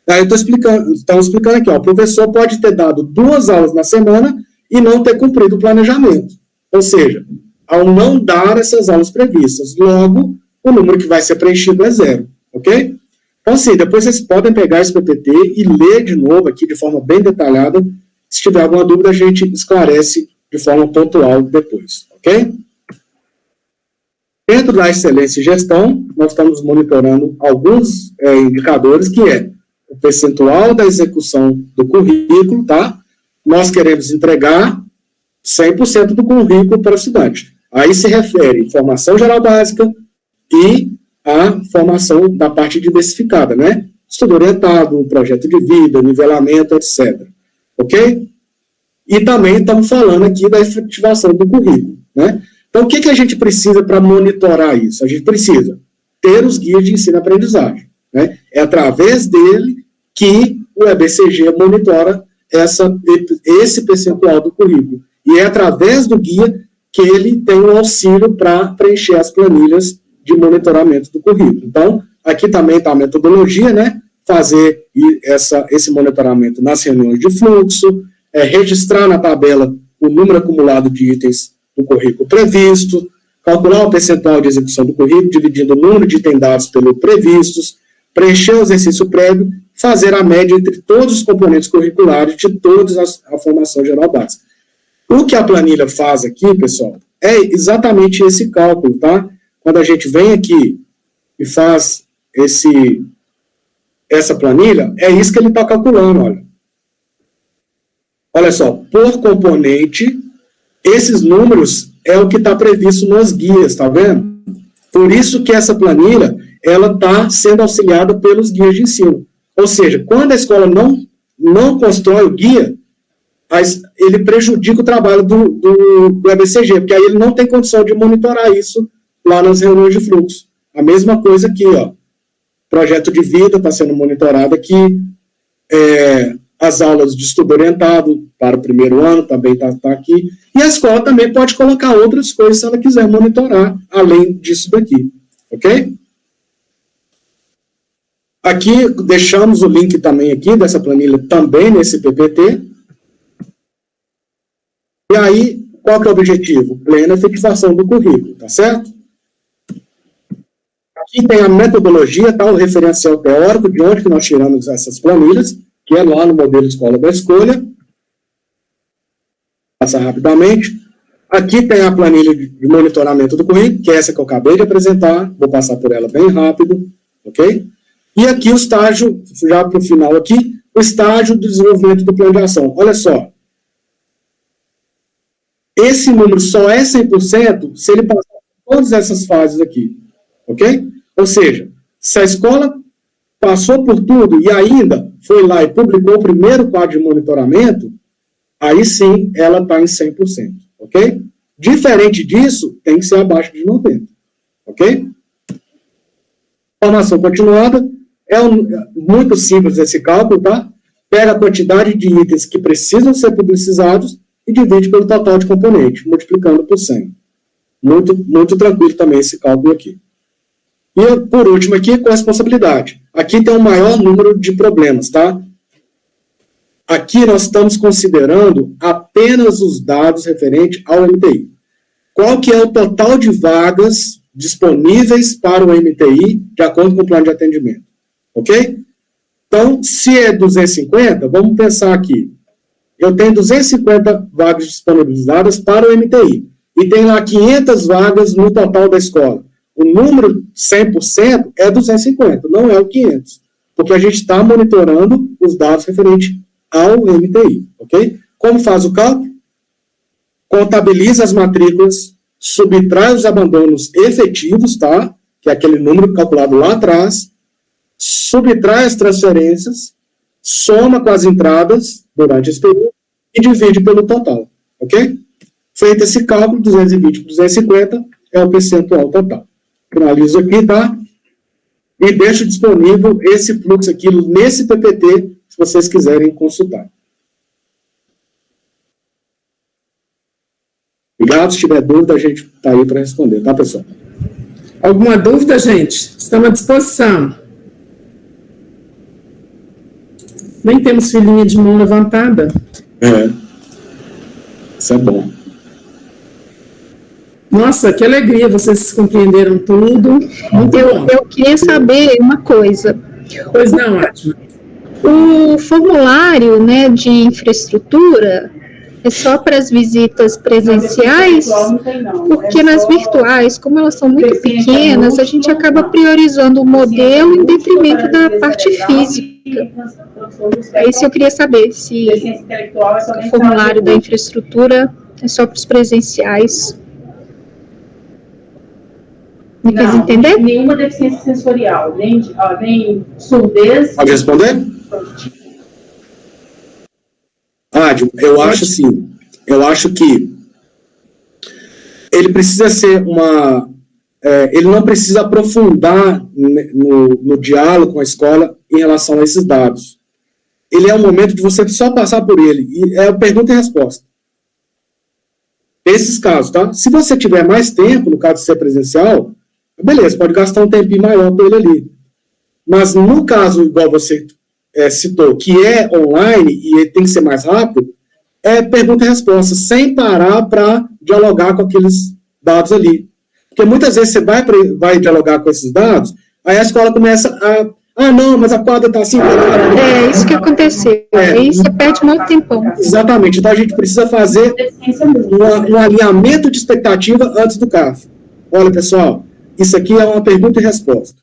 Aí eu estamos explicando aqui, ó, o professor pode ter dado 2 aulas na semana e não ter cumprido o planejamento. Ou seja, ao não dar essas aulas previstas, logo, o número que vai ser preenchido é 0, ok? Então, assim, depois vocês podem pegar esse PPT e ler de novo aqui de forma bem detalhada. Se tiver alguma dúvida, a gente esclarece de forma pontual depois, ok? Dentro da excelência e gestão, nós estamos monitorando alguns indicadores, que é o percentual da execução do currículo, tá? Nós queremos entregar 100% do currículo para o estudante. Aí se refere formação geral básica e a formação da parte diversificada, né? Estudo orientado, projeto de vida, nivelamento, etc. Ok? E também estamos falando aqui da efetivação do currículo, né? Então, o que a gente precisa para monitorar isso? A gente precisa ter os guias de ensino e aprendizagem, né? É através dele que o EBCG monitora esse percentual do currículo. E é através do guia que ele tem um auxílio para preencher as planilhas de monitoramento do currículo. Então, aqui também está a metodologia, né? Fazer esse monitoramento nas reuniões de fluxo, registrar na tabela o número acumulado de itens do currículo previsto, calcular o percentual de execução do currículo, dividindo o número de itens dados pelo previstos, preencher o exercício prévio, fazer a média entre todos os componentes curriculares de toda a formação geral básica. O que a planilha faz aqui, pessoal, é exatamente esse cálculo, tá? Quando a gente vem aqui e faz essa planilha, é isso que ele está calculando, olha. Olha só, por componente, esses números é o que está previsto nos guias, tá vendo? Por isso que essa planilha, ela está sendo auxiliada pelos guias de ensino. Ou seja, quando a escola não constrói o guia, ele prejudica o trabalho do EBCG, porque aí ele não tem condição de monitorar isso lá nas reuniões de fluxo. A mesma coisa aqui, ó. Projeto de vida está sendo monitorado aqui. As aulas de estudo orientado para o primeiro ano também está aqui. E a escola também pode colocar outras coisas se ela quiser monitorar, além disso daqui. Ok? Aqui, deixamos o link também aqui dessa planilha, também nesse PPT. E aí, qual que é o objetivo? Plena efetivação do currículo, tá certo? Aqui tem a metodologia, tá? O referencial teórico, de onde que nós tiramos essas planilhas, que é lá no modelo Escola da Escolha. Vou passar rapidamente. Aqui tem a planilha de monitoramento do currículo, que é essa que eu acabei de apresentar. Vou passar por ela bem rápido, ok? E aqui o estágio, já para o final aqui, o estágio do desenvolvimento do plano de ação. Olha só. esse número só é 100% se ele passar por todas essas fases aqui, ok? Ou seja, se a escola passou por tudo e ainda foi lá e publicou o primeiro quadro de monitoramento, aí sim ela está em 100%, ok? Diferente disso, tem que ser abaixo de 90%, ok? Formação continuada, muito simples esse cálculo, tá? Pega a quantidade de itens que precisam ser publicizados e divide pelo total de componente, multiplicando por 100. Muito tranquilo também esse cálculo aqui. E, por último aqui, corresponsabilidade. Aqui tem um maior número de problemas, tá? Aqui nós estamos considerando apenas os dados referentes ao MTI. Qual que é o total de vagas disponíveis para o MTI, de acordo com o plano de atendimento? Ok? Então, se é 250, vamos pensar aqui. Eu tenho 250 vagas disponibilizadas para o MTI. E tem lá 500 vagas no total da escola. O número 100% é 250, não é o 500. Porque a gente está monitorando os dados referentes ao MTI. Ok? Como faz o cálculo? Contabiliza as matrículas, subtrai os abandonos efetivos, tá? Que é aquele número calculado lá atrás, subtrai as transferências, soma com as entradas durante esse período e divide pelo total, ok? Feito esse cálculo, 220 por 250 é o percentual total. Finalizo aqui, tá? E deixo disponível esse fluxo aqui nesse PPT, se vocês quiserem consultar. Obrigado, se tiver dúvida, a gente está aí para responder, tá, pessoal? Alguma dúvida, gente? Estamos à disposição. Nem temos filhinha de mão levantada. Isso é bom. Nossa, que alegria, vocês compreenderam tudo. Muito bom. Eu queria saber uma coisa. Pois não, Atma. O formulário, né, de infraestrutura é só para as visitas presenciais, porque nas virtuais, como elas são muito pequenas, a gente acaba priorizando o modelo em detrimento da parte física. É isso que eu queria saber, se o formulário da infraestrutura é só para os presenciais. Me fez entender? Nenhuma deficiência sensorial, nem surdez. Pode responder? Eu acho assim, eu acho que ele precisa ser ele não precisa aprofundar no diálogo com a escola em relação a esses dados. Ele é um momento de você só passar por ele, e é pergunta e resposta. Esses casos, tá? Se você tiver mais tempo, no caso de ser presencial, beleza, pode gastar um tempinho maior com ele ali. Mas no caso, igual você citou, que é online e tem que ser mais rápido, é pergunta e resposta, sem parar para dialogar com aqueles dados ali. Porque muitas vezes você vai dialogar com esses dados, aí a escola começa não, mas a quadra está assim. É isso que aconteceu. Aí você perde muito tempão. Exatamente. Então a gente precisa fazer um alinhamento de expectativa antes do CAF. Olha, pessoal, isso aqui é uma pergunta e resposta.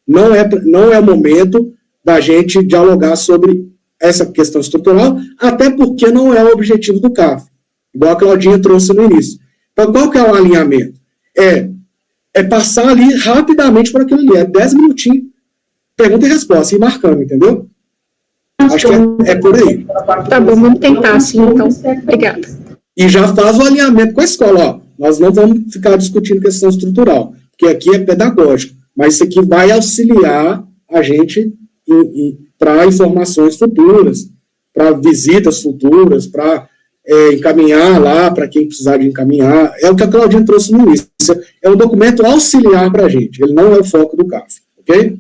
Não é o momento da gente dialogar sobre essa questão estrutural, até porque não é o objetivo do CAF, igual a Claudinha trouxe no início. Então, qual que é o alinhamento? É passar ali rapidamente por aquilo ali, 10 minutinhos, pergunta e resposta, e marcando, entendeu? Acho que é por aí. Tá bom, vamos tentar assim, então. Obrigada. E já faz o alinhamento com a escola, nós não vamos ficar discutindo questão estrutural, porque aqui é pedagógico, mas isso aqui vai auxiliar a gente para informações futuras, para visitas futuras, para encaminhar lá para quem precisar de encaminhar. É o que a Claudinha trouxe no início. É um documento auxiliar para a gente, ele não é o foco do CAF, ok?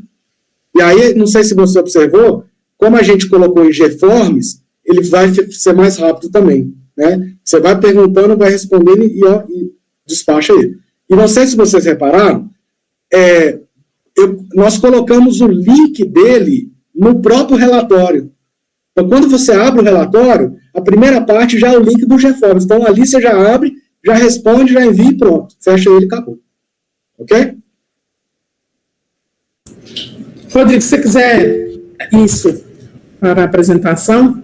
E aí, não sei se você observou, como a gente colocou em GForms, ele vai ser mais rápido também, né? Você vai perguntando, vai respondendo e despacha ele. E não sei se vocês repararam, nós colocamos o link dele no próprio relatório. Então, quando você abre o relatório, a primeira parte já é o link do GForms. Então, ali você já abre, já responde, já envia e pronto. Fecha ele e acabou. Ok? Rodrigo, se você quiser isso para a apresentação.